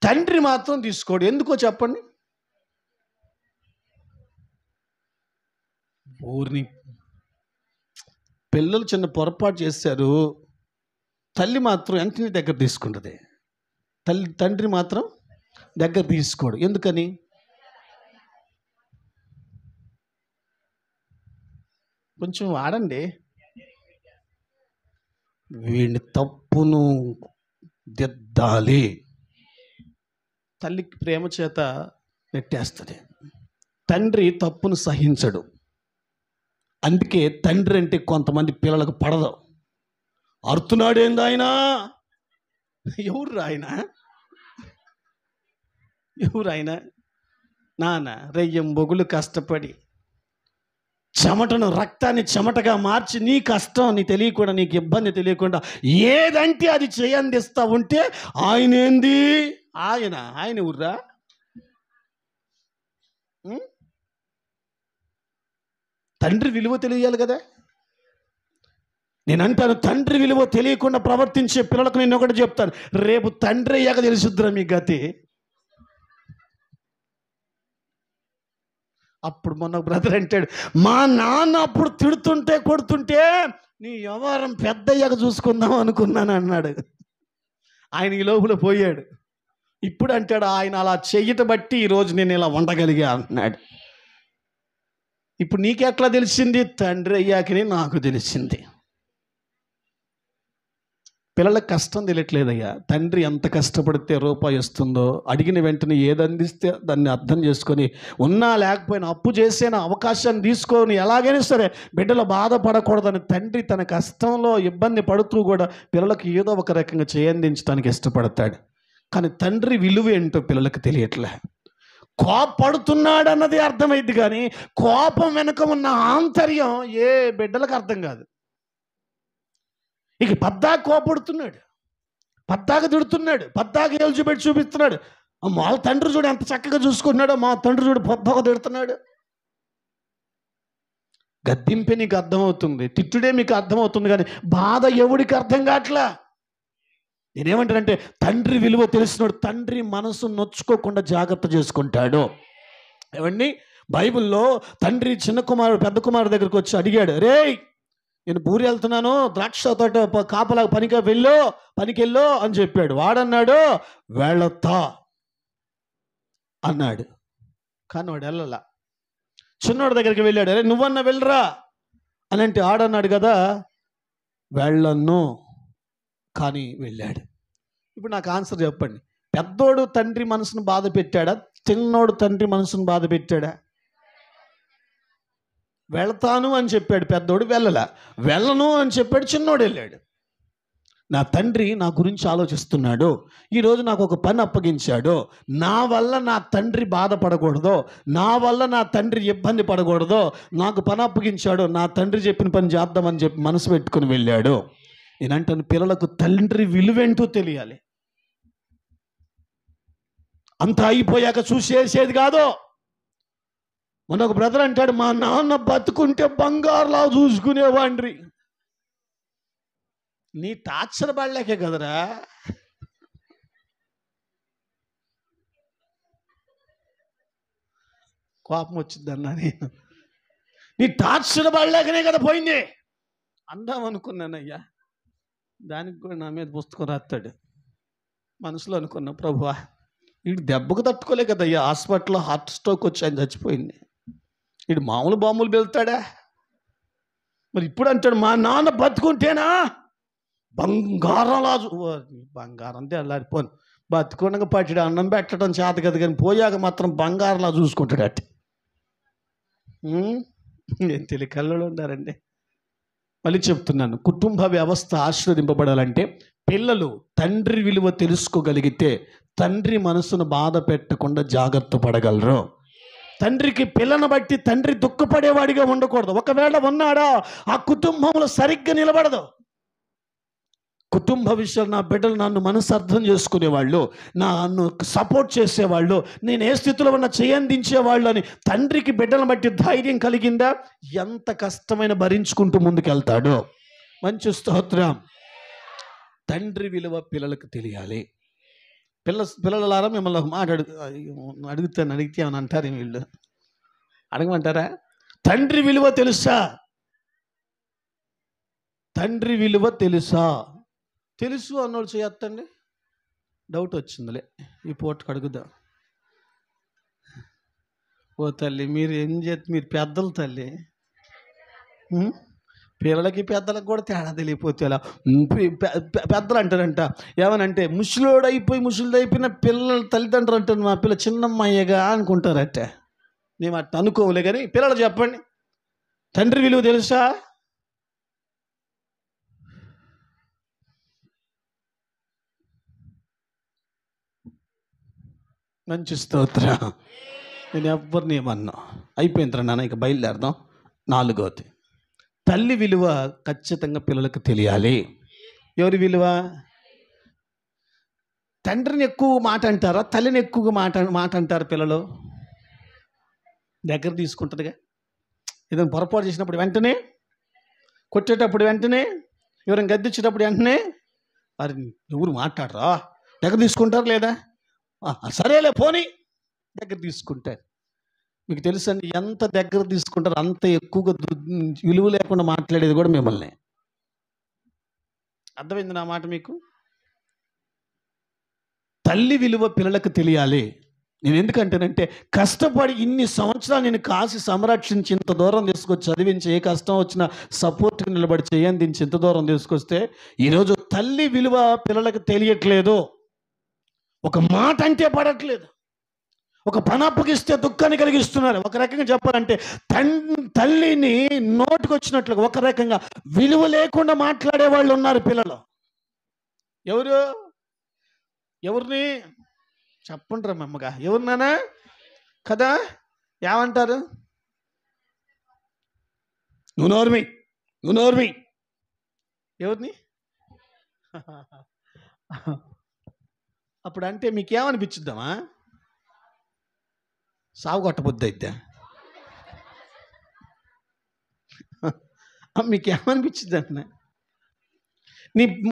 తండ్రి మాత్రం తీసుకోడు. ఎందుకో చెప్పండి. ఊరిని పిల్లలు చిన్న పొరపాటు చేశారు, తల్లి మాత్రం వెంటనే దగ్గర తీసుకుంటుంది. తండ్రి మాత్రం దగ్గర తీసుకోడు. ఎందుకని? కొంచెం వాడండి. వీడిని తప్పును దిద్దాలి. తల్లికి ప్రేమ చేత నెట్టేస్తుంది. తండ్రి తప్పును సహించడు. అందుకే తండ్రి అంటే కొంతమంది పిల్లలకు పడదు. అరుతున్నాడేంది ఆయన? ఎవరు ఆయన? నాన్న రెయ్యం బొగులు కష్టపడి చెమటను రక్తాన్ని చెమటగా మార్చి నీ కష్టం నీ తెలియకుండా, నీకు ఇబ్బంది తెలియకుండా ఏదంటే అది చేయందిస్తా ఉంటే ఆయన ఏంది? ఆయన ఊర్రా? తండ్రి విలువ తెలియాలి కదా. నేను అంటాను, తండ్రి విలువ తెలియకుండా ప్రవర్తించే పిల్లలకు నేను ఒకటి చెప్తాను, రేపు తండ్రి అయ్యాక తెలుసుద్దురా మీ గతి. అప్పుడు మొన్న బ్రదర్ అంటాడు, మా నాన్న అప్పుడు తిడుతుంటే కొడుతుంటే నీ వ్యవహారం పెద్ద అయ్యాక చూసుకుందాం అనుకున్నాను అన్నాడు. ఆయన ఈ లోపల పోయాడు. ఇప్పుడు అంటాడు, ఆయన అలా చెయ్యట బట్టి ఈరోజు నేను ఇలా ఉండగలిగా అన్నాడు. ఇప్పుడు నీకెట్లా తెలిసింది? తండ్రి అయ్యాకనే నాకు తెలిసింది. పిల్లలకు కష్టం తెలియట్లేదయ్యా. తండ్రి ఎంత కష్టపడితే రూపాయి వస్తుందో, అడిగిన వెంటనే ఏది అందిస్తే దాన్ని అర్థం చేసుకొని, ఉన్నా లేకపోయినా అప్పు చేసిన అవకాశాన్ని తీసుకొని ఎలాగైనా సరే బిడ్డలు బాధపడకూడదని తండ్రి తన కష్టంలో ఇబ్బంది పడుతూ కూడా పిల్లలకు ఏదో ఒక రకంగా చేయందించడానికి ఇష్టపడతాడు. కానీ తండ్రి విలువ ఏంటో పిల్లలకు తెలియట్లే. కోపడుతున్నాడు అన్నది అర్థమైంది, కానీ కోపం వెనుక ఉన్న ఆంతర్యం ఏ బిడ్డలకు అర్థం కాదు. ఇక పద్దాక కోపడుతున్నాడు, పద్దాక తిడుతున్నాడు, పద్దాక ఏళ్ళు చూపెట్టి చూపిస్తున్నాడు. వాళ్ళ తండ్రి చూడు ఎంత చక్కగా చూసుకుంటున్నాడో, మా తండ్రి చూడు పొద్దాక తిడుతున్నాడు. గద్దింపే నీకు అర్థమవుతుంది, తిట్టుడే మీకు అర్థమవుతుంది, కానీ బాధ ఎవడికి అర్థం కావట్లా. నేనేమంటానంటే తండ్రి విలువ తెలిసినాడు తండ్రి మనసు నొచ్చుకోకుండా జాగ్రత్త చేసుకుంటాడు. ఏమండి, బైబిల్లో తండ్రి చిన్న కుమారుడు పెద్ద కుమారుడు దగ్గరికి వచ్చి అడిగాడు, రేయ్ నేను పూరి వెళ్తున్నాను, ద్రాక్ష తోట కాపలా పనికి వెళ్ళు అని చెప్పాడు. వాడన్నాడు వెళతా అన్నాడు, కానీ వాడు వెళ్ళలా. చిన్నోడి దగ్గరికి వెళ్ళాడు, అరే నువ్వన్నా వెళ్ళరా అని అంటే ఆడన్నాడు కదా వెళ్ళను, కానీ వెళ్ళాడు. ఇప్పుడు నాకు ఆన్సర్ చెప్పండి, పెద్దోడు తండ్రి మనసును బాధ పెట్టాడా, చిన్నోడు తండ్రి మనసును బాధ పెట్టాడా? వెళ్తాను అని చెప్పాడు పెద్దోడు, వెళ్ళను అని చెప్పాడు చిన్నోడు, వెళ్ళాడు. నా తండ్రి నా గురించి ఆలోచిస్తున్నాడు, ఈరోజు నాకు ఒక పని అప్పగించాడు, నా వల్ల నా తండ్రి బాధపడకూడదు, నా వల్ల నా తండ్రి ఇబ్బంది పడకూడదు, నాకు పని అప్పగించాడు, నా తండ్రి చెప్పిన పని చేద్దామని చెప్పి మనసు పెట్టుకుని వెళ్ళాడు. నేనంటాను పిల్లలకు తండ్రి విలువేంటో తెలియాలి. అంత అయిపోయాక చూసేసేది కాదు. మొన్న ఒక బ్రదర్ అంటాడు, మా నాన్న బతుకుంటే బంగారులా చూసుకునేవాండ్రి. నీ టార్చర్ పడలేకే కదరా, కోపం వచ్చిందన్నా నేను, నీ టార్చర్ పడలేకనే కదా పోయింది అందాం అనుకున్నానయ్యా. దానికి కూడా నా మీద పుస్తకం రాస్తాడు. మనసులో అనుకున్నా, ప్రభువా వీడు దెబ్బకు తట్టుకోలే కదయ్యా, హాస్పిటల్లో హార్ట్ స్ట్రోక్ వచ్చి ఆయన చచ్చిపోయింది, వీడు మామూలు బాంబులు వెళ్తాడా? మరి ఇప్పుడు అంటాడు మా నాన్న బతుకుంటేనా బంగారంలా బంగారం తెల్లారిపోను, బతుకుండగా పట్టిడు అన్నం పెట్టడం చేత కదా, కానీ పోయాక మాత్రం బంగారంలా చూసుకుంటాడు. అట్టి ఏం తెలియ కళ్ళు ఉన్నారండి. మళ్ళీ చెప్తున్నాను, కుటుంబ వ్యవస్థ ఆశీర్వదింపబడాలంటే పిల్లలు తండ్రి విలువ తెలుసుకోగలిగితే తండ్రి మనసును బాధ పెట్టకుండా జాగ్రత్త పడగలరు. తండ్రికి పిల్లను బట్టి తండ్రి దుఃఖపడేవాడిగా ఉండకూడదు. ఒకవేళ ఉన్నాడా ఆ కుటుంబంలో సరిగ్గా నిలబడదు. కుటుంబ విషయాలు నా బిడ్డలు నన్ను మనసు అర్థం చేసుకునేవాళ్ళు, నన్ను సపోర్ట్ చేసేవాళ్ళు, నేను ఏ స్థితిలో ఉన్న చేయందించేవాళ్ళు అని తండ్రికి బిడ్డలను బట్టి ధైర్యం కలిగిందా, ఎంత కష్టమైన భరించుకుంటూ ముందుకెళ్తాడో. మంచి స్తోత్రం. తండ్రి విలువ పిల్లలకు తెలియాలి. పిల్లలారా మిమ్మల్ని మాట అడిగితే అని అంటారు వీళ్ళు, అడగమంటారా? తండ్రి విలువ తెలుసా? తండ్రి విలువ తెలుసా? తెలుసు అన్నోళ్ళు చేయొద్దండి. డౌట్ వచ్చిందిలే ఈ పూటకు అడుగుదా. ఓ తల్లి మీరు ఏం మీరు పెద్దలు తల్లి, పిల్లలకి పెద్దలకు కూడా తేడా తెలియపోతే ఎలా. పెద్దలు అంటారంట ఏమనంటే ముసలిదైపోయిన పిల్లల తల్లిదండ్రులు అంటారు మా పిల్ల చిన్నమ్మాయిగా అనుకుంటారట. నేను అట్ట అనుకోలే, కానీ పిల్లలు చెప్పండి తండ్రి విలువ తెలుసా? మంచి స్తోత్రం. నేను ఎవరిని ఏమన్నా అయిపోయిందిరా నాన్న, ఇక బయలుదేరదాం. 4వది, తల్లి విలువ ఖచ్చితంగా పిల్లలకు తెలియాలి. ఎవరి విలువ? తండ్రిని ఎక్కువ మాట అంటారా, తల్లిని ఎక్కువగా మాట అంటారు పిల్లలు? దగ్గర తీసుకుంటుందిగా. ఏదైనా పొరపాటు చేసినప్పుడు వెంటనే, కొట్టేటప్పుడు వెంటనే, ఎవరైనా గద్దించేటప్పుడు వెంటనే మరి ఎవరు మాట్లాడరా, దగ్గర తీసుకుంటారు లేదా? సరేలే పోనీ దగ్గర తీసుకుంటారు. మీకు తెలుసండి, ఎంత దగ్గర తీసుకుంటారు అంత ఎక్కువగా విలువ లేకుండా మాట్లాడేది కూడా మిమ్మల్ని. అర్థమైంది నా మాట మీకు? తల్లి విలువ పిల్లలకు తెలియాలి. నేను ఎందుకంటేనంటే కష్టపడి ఇన్ని సంవత్సరాలు నేను కాసి సంరక్షించి ఇంత దూరం తీసుకొచ్చి చదివించి, ఏ కష్టం వచ్చినా సపోర్ట్గా నిలబడి చేయందించి ఇంత దూరం తీసుకొస్తే ఈరోజు తల్లి విలువ పిల్లలకు తెలియట్లేదు. ఒక మాట అంటే పడట్లేదు, ఒక పని అప్పగిస్తే దుఃఖాన్ని కలిగిస్తున్నారు. ఒక రకంగా చెప్పాలంటే తల్లిని నోటికి వచ్చినట్లుగా ఒక రకంగా విలువ లేకుండా మాట్లాడే వాళ్ళు ఉన్నారు పిల్లలు. ఎవరు? ఎవరిని చెప్పండి రా మమ్మగా, ఎవరినానా కదా, ఏమంటారు? నువ్వు నోర్మి, నువ్వు నోర్మి. ఎవరిని? అప్పుడు అంటే మీకేమనిపించుద్దామా? సాగు కొట్టబుద్ది అయితే మీకేమనిపించింది అంటున్నా?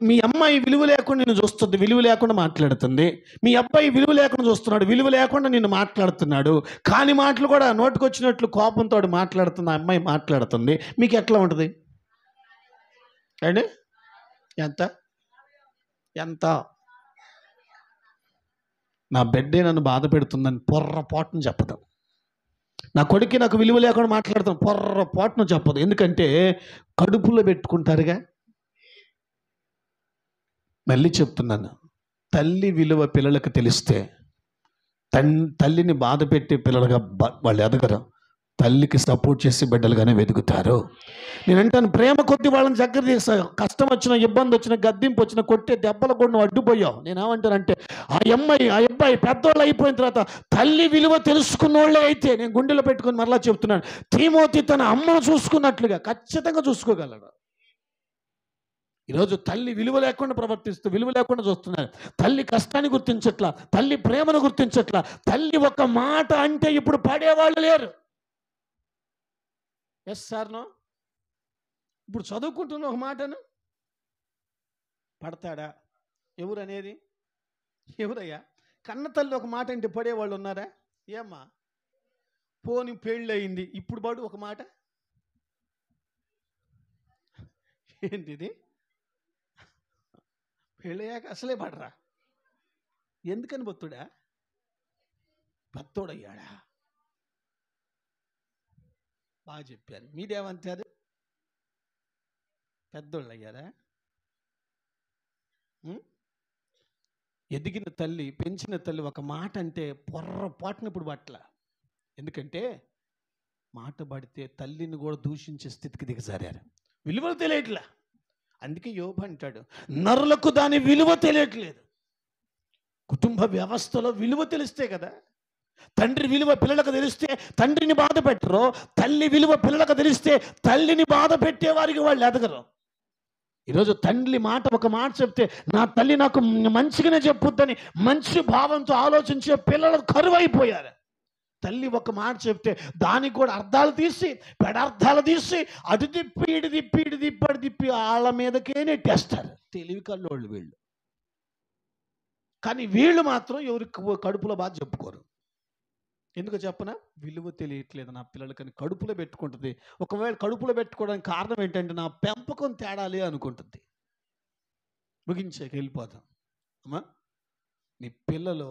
మీ అమ్మాయి విలువ లేకుండా నిన్ను చూస్తుంది, విలువ లేకుండా మాట్లాడుతుంది. మీ అబ్బాయి విలువ లేకుండా చూస్తున్నాడు, విలువ లేకుండా నిన్ను మాట్లాడుతున్నాడు. కాని మాటలు కూడా నోటికొచ్చినట్లు కోపంతో మాట్లాడుతున్న అమ్మాయి మాట్లాడుతుంది. మీకు ఎట్లా ఉంటుంది అండి? ఎంత ఎంత నా బిడ్డే నన్ను బాధ పెడుతుందని పొర్రపాటును చెప్పదు. నా కొడుకు నాకు విలువ లేకుండా మాట్లాడుతాను పొర్రపాటును చెప్పదు. ఎందుకంటే కడుపులో పెట్టుకుంటారుగా. మళ్ళీ చెప్తున్నాను, తల్లి విలువ పిల్లలకు తెలిస్తే తల్లిని బాధ పెట్టే పిల్లలుగా వాళ్ళు ఎదగరు. తల్లికి సపోర్ట్ చేసి బిడ్డలుగానే వెతుకుతారు. నేను అంటాను, ప్రేమ కొద్ది వాళ్ళని దగ్గర తీసా. కష్టం వచ్చిన, ఇబ్బంది వచ్చిన, గద్దింపు వచ్చిన, కొట్టే దెబ్బలు కూడా నువ్వు అడ్డుపోయావు. నేను ఏమంటానంటే, ఆ అబ్బాయి పెద్దోళ్ళు అయిపోయిన తర్వాత తల్లి విలువ తెలుసుకున్న వాళ్ళే అయితే, నేను గుండెలో పెట్టుకుని మరలా చెప్తున్నాను, తిమోతి తన అమ్మను చూసుకున్నట్లుగా ఖచ్చితంగా చూసుకోగలడు. ఈరోజు తల్లి విలువ లేకుండా ప్రవర్తిస్తూ, విలువ లేకుండా చూస్తున్నారు. తల్లి కష్టాన్ని గుర్తించట్లా, తల్లి ప్రేమను గుర్తించట్లా. తల్లి ఒక మాట అంటే ఇప్పుడు పడేవాళ్ళు లేరు. Yes sir no. ఇప్పుడు చదువుకుంటున్న ఒక మాటను పడతాడా? ఎవరు అనేది? ఎవరయ్యా? కన్న తల్లి ఒక మాట అంటే పడేవాళ్ళు ఉన్నారా? ఏమ్మా పోని పెళ్ళి అయింది, ఇప్పుడు పడు ఒక మాట. ఏంటిది? పెళ్ళయ్యాక అసలే పడరా? ఎందుకని బొత్తుడా? బత్తోడయ్యాడా? బాగా చెప్పారు. మీరేమంటారు? పెద్దోళ్ళు అయ్యారా? ఎదిగిన తల్లి, పెంచిన తల్లి ఒక మాట అంటే పొర్రపాటున ఇప్పుడు పట్ల. ఎందుకంటే మాట పడితే తల్లిని కూడా దూషించే స్థితికి దిగజారారు. విలువలు తెలియట్లే. అందుకే యోబు అంటాడు, నరులకు దాని విలువ తెలియట్లేదు. కుటుంబ వ్యవస్థలో విలువ తెలిస్తే కదా. తండ్రి విలువ పిల్లలకు తెలిస్తే తండ్రిని బాధ పెట్టరు. తల్లి విలువ పిల్లలకు తెలిస్తే తల్లిని బాధ పెట్టే వారికి వాళ్ళు ఎదగరు. ఈరోజు తండ్రి ఒక మాట చెప్తే, నా తల్లి నాకు మంచిగానే చెప్పుద్దని మంచి భావంతో ఆలోచించే పిల్లలకు కరువైపోయారు. తల్లి ఒక మాట చెప్తే దానికి కూడా అర్థాలు తీసి, పెడార్థాలు తీసి, అటు తిప్పి ఇటు తిప్పి, ఇటు తిప్పి అటు తిప్పి వాళ్ళ మీదకే నెట్టేస్తారు. తెలివి కల్లోళ్ళు వీళ్ళు. కానీ వీళ్ళు మాత్రం ఎవరికి కడుపులో బాధ చెప్పుకోరు. ఎందుకు చెప్పనా? విలువ తెలియట్లేదు నా పిల్లలకని కడుపులో పెట్టుకుంటుంది. ఒకవేళ కడుపులో పెట్టుకోవడానికి కారణం ఏంటంటే, నా పెంపకం తేడాలి అనుకుంటుంది. ముగించాక వెళ్ళిపోతాం. అమ్మా, మీ పిల్లలు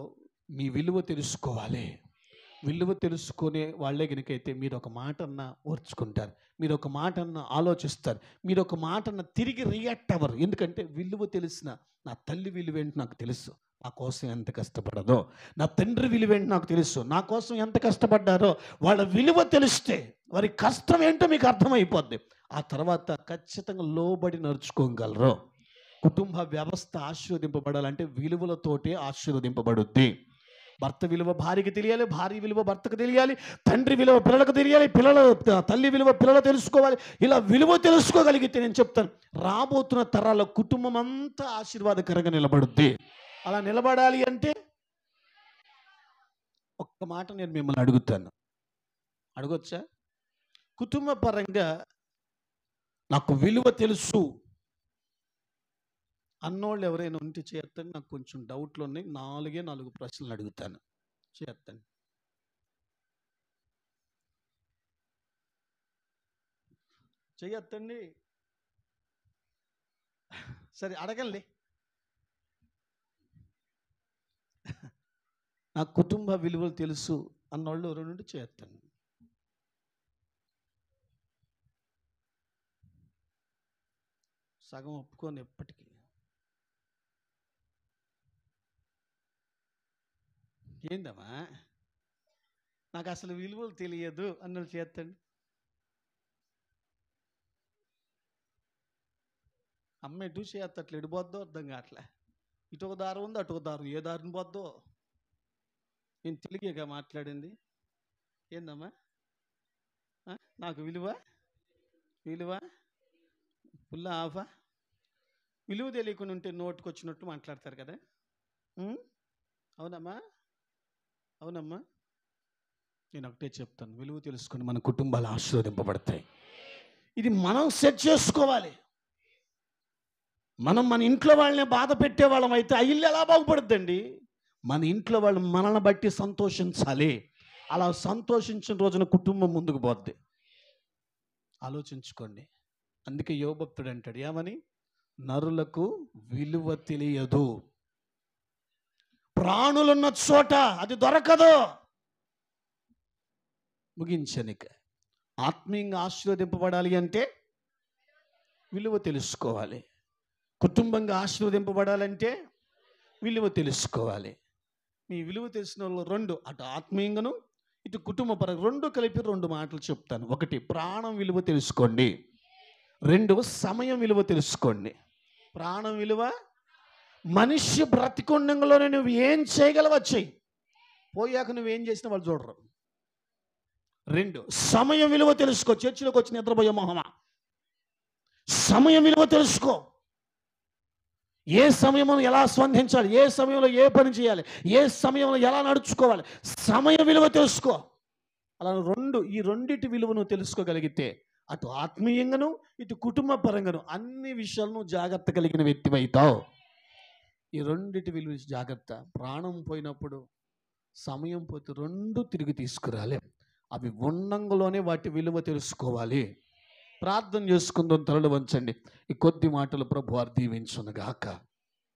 మీ విలువ తెలుసుకోవాలి. విలువ తెలుసుకునే వాళ్ళే కనుకైతే మీరు ఒక మాట అన్నా ఓర్చుకుంటారు, మీరు ఒక మాట అన్నా ఆలోచిస్తారు, మీరు ఒక మాట అన్నా తిరిగి రియాక్ట్ అవ్వరు. ఎందుకంటే విలువ తెలిసిన నా తల్లి విలువ ఏంటి నాకు తెలుసు, నా కోసం ఎంత కష్టపడదో. నా తండ్రి విలువ ఏంటి నాకు తెలుసు, నా కోసం ఎంత కష్టపడ్డారో. వాళ్ళ విలువ తెలిస్తే వారి కష్టం ఏంటో మీకు అర్థమైపోద్ది. ఆ తర్వాత ఖచ్చితంగా లోబడి నడుచుకోగలరు. కుటుంబ వ్యవస్థ ఆశీర్వదింపబడాలంటే విలువలతోటే ఆశీర్వదింపబడుద్ది. భర్త విలువ భార్యకి తెలియాలి, భార్య విలువ భర్తకు తెలియాలి, తండ్రి విలువ పిల్లలకు తెలియాలి, తల్లి విలువ పిల్లలు తెలుసుకోవాలి. ఇలా విలువ తెలుసుకోగలిగితే నేను చెప్తాను, రాబోతున్న తరాల కుటుంబం అంతా ఆశీర్వాదకరంగా నిలబడుద్ది. అలా నిలబడాలి అంటే ఒక్క మాట నేను మిమ్మల్ని అడుగుతాను, అడగొచ్చా? కుటుంబ పరంగా నాకు విలువ తెలుసు అన్నోళ్ళు ఎవరైనా ఉంటే చేస్తాను. నాకు కొంచెం డౌట్లు ఉన్నాయి. 4 ప్రశ్నలు అడుగుతాను, చేస్తాను. చేయొద్దండి. సరే అడగండి. నా కుటుంబ విలువలు తెలుసు అన్నోళ్ళు ఎవరైనా ఉంటే చేస్తాను. సగం ఒప్పుకొని ఎప్పటికీ. ఏందమ్మా నాకు అసలు విలువలు తెలియదు అన్నోళ్ళు చేస్తండి. అమ్మ ఎటు చేస్తట్లు ఎడిపోద్దో అర్థం కావట్లే. ఇటు ఒక దారి ఉంది, అటు ఒక దారి, ఏ దారిని పోద్దో. నేను తెలుగేగా మాట్లాడింది. ఏందమ్మా? నాకు విలువ విలువ ఫుల్ ఆఫా? విలువ తెలియకుండా ఉంటే నోటుకు వచ్చినట్టు మాట్లాడతారు కదా. అవునమ్మా? అవునమ్మా? నేను ఒకటే చెప్తాను, విలువ తెలుసుకొని మన కుటుంబాలు ఆశీర్వదింపబడతాయి. ఇది మనం సెట్ చేసుకోవాలి. మనం మన ఇంట్లో వాళ్ళని బాధ పెట్టేవాళ్ళం అయితే ఆ ఇల్లు ఎలా బాగుపడుద్దండి? మన ఇంట్లో వాళ్ళు మనల్ని బట్టి సంతోషించాలి. అలా సంతోషించిన రోజున కుటుంబం ముందుకు పోద్ది. ఆలోచించుకోండి. అందుకే యోగభక్తుడు అంటాడు ఏమని? నరులకు విలువ తెలియదు, ప్రాణులున్న చోట అది దొరకదు. ముగించనిక ఆత్మీయంగా ఆశీర్వదింపబడాలి అంటే విలువ తెలుసుకోవాలి. కుటుంబంగా ఆశీర్వదింపబడాలంటే విలువ తెలుసుకోవాలి. మీ విలువ తెలిసిన వాళ్ళు రెండు, అటు ఆత్మీయంగాను ఇటు కుటుంబ పరంగా రెండు కలిపి రెండు మాటలు చెప్తాను. ఒకటి, ప్రాణం విలువ తెలుసుకోండి. రెండు, సమయం విలువ తెలుసుకోండి. ప్రాణం విలువ, మనిషి బ్రతికొండంలోనే నువ్వు ఏం చేయగలవో చెయ్యి, పోయాక నువ్వేం చేసినా వాళ్ళు చూడరు. రెండు, సమయం విలువ తెలుసుకో. చర్చిలోకి వచ్చి నిద్రపోయే మొహమా, సమయం విలువ తెలుసుకో. ఏ సమయంలో ఎలా స్పందించాలి, ఏ సమయంలో ఏ పని చేయాలి, ఏ సమయంలో ఎలా నడుచుకోవాలి, సమయ విలువ తెలుసుకో. అలా ఈ రెండిటి విలువ నువ్వు తెలుసుకోగలిగితే అటు ఆత్మీయంగాను ఇటు కుటుంబ పరంగాను అన్ని విషయాలను జాగ్రత్త కలిగిన వ్యక్తివైతావు. ఈ రెండిటి విలువ జాగ్రత్త. ప్రాణం పోయినప్పుడు, సమయం పోతే రెండు తిరిగి తీసుకురాలే. అవి ఉండంగానే వాటి విలువ తెలుసుకోవాలి. ప్రార్థన చేసుకుందాం. తలలు వంచండి. ఈ కొద్ది మాటలు ప్రభువు దీవించునుగాక.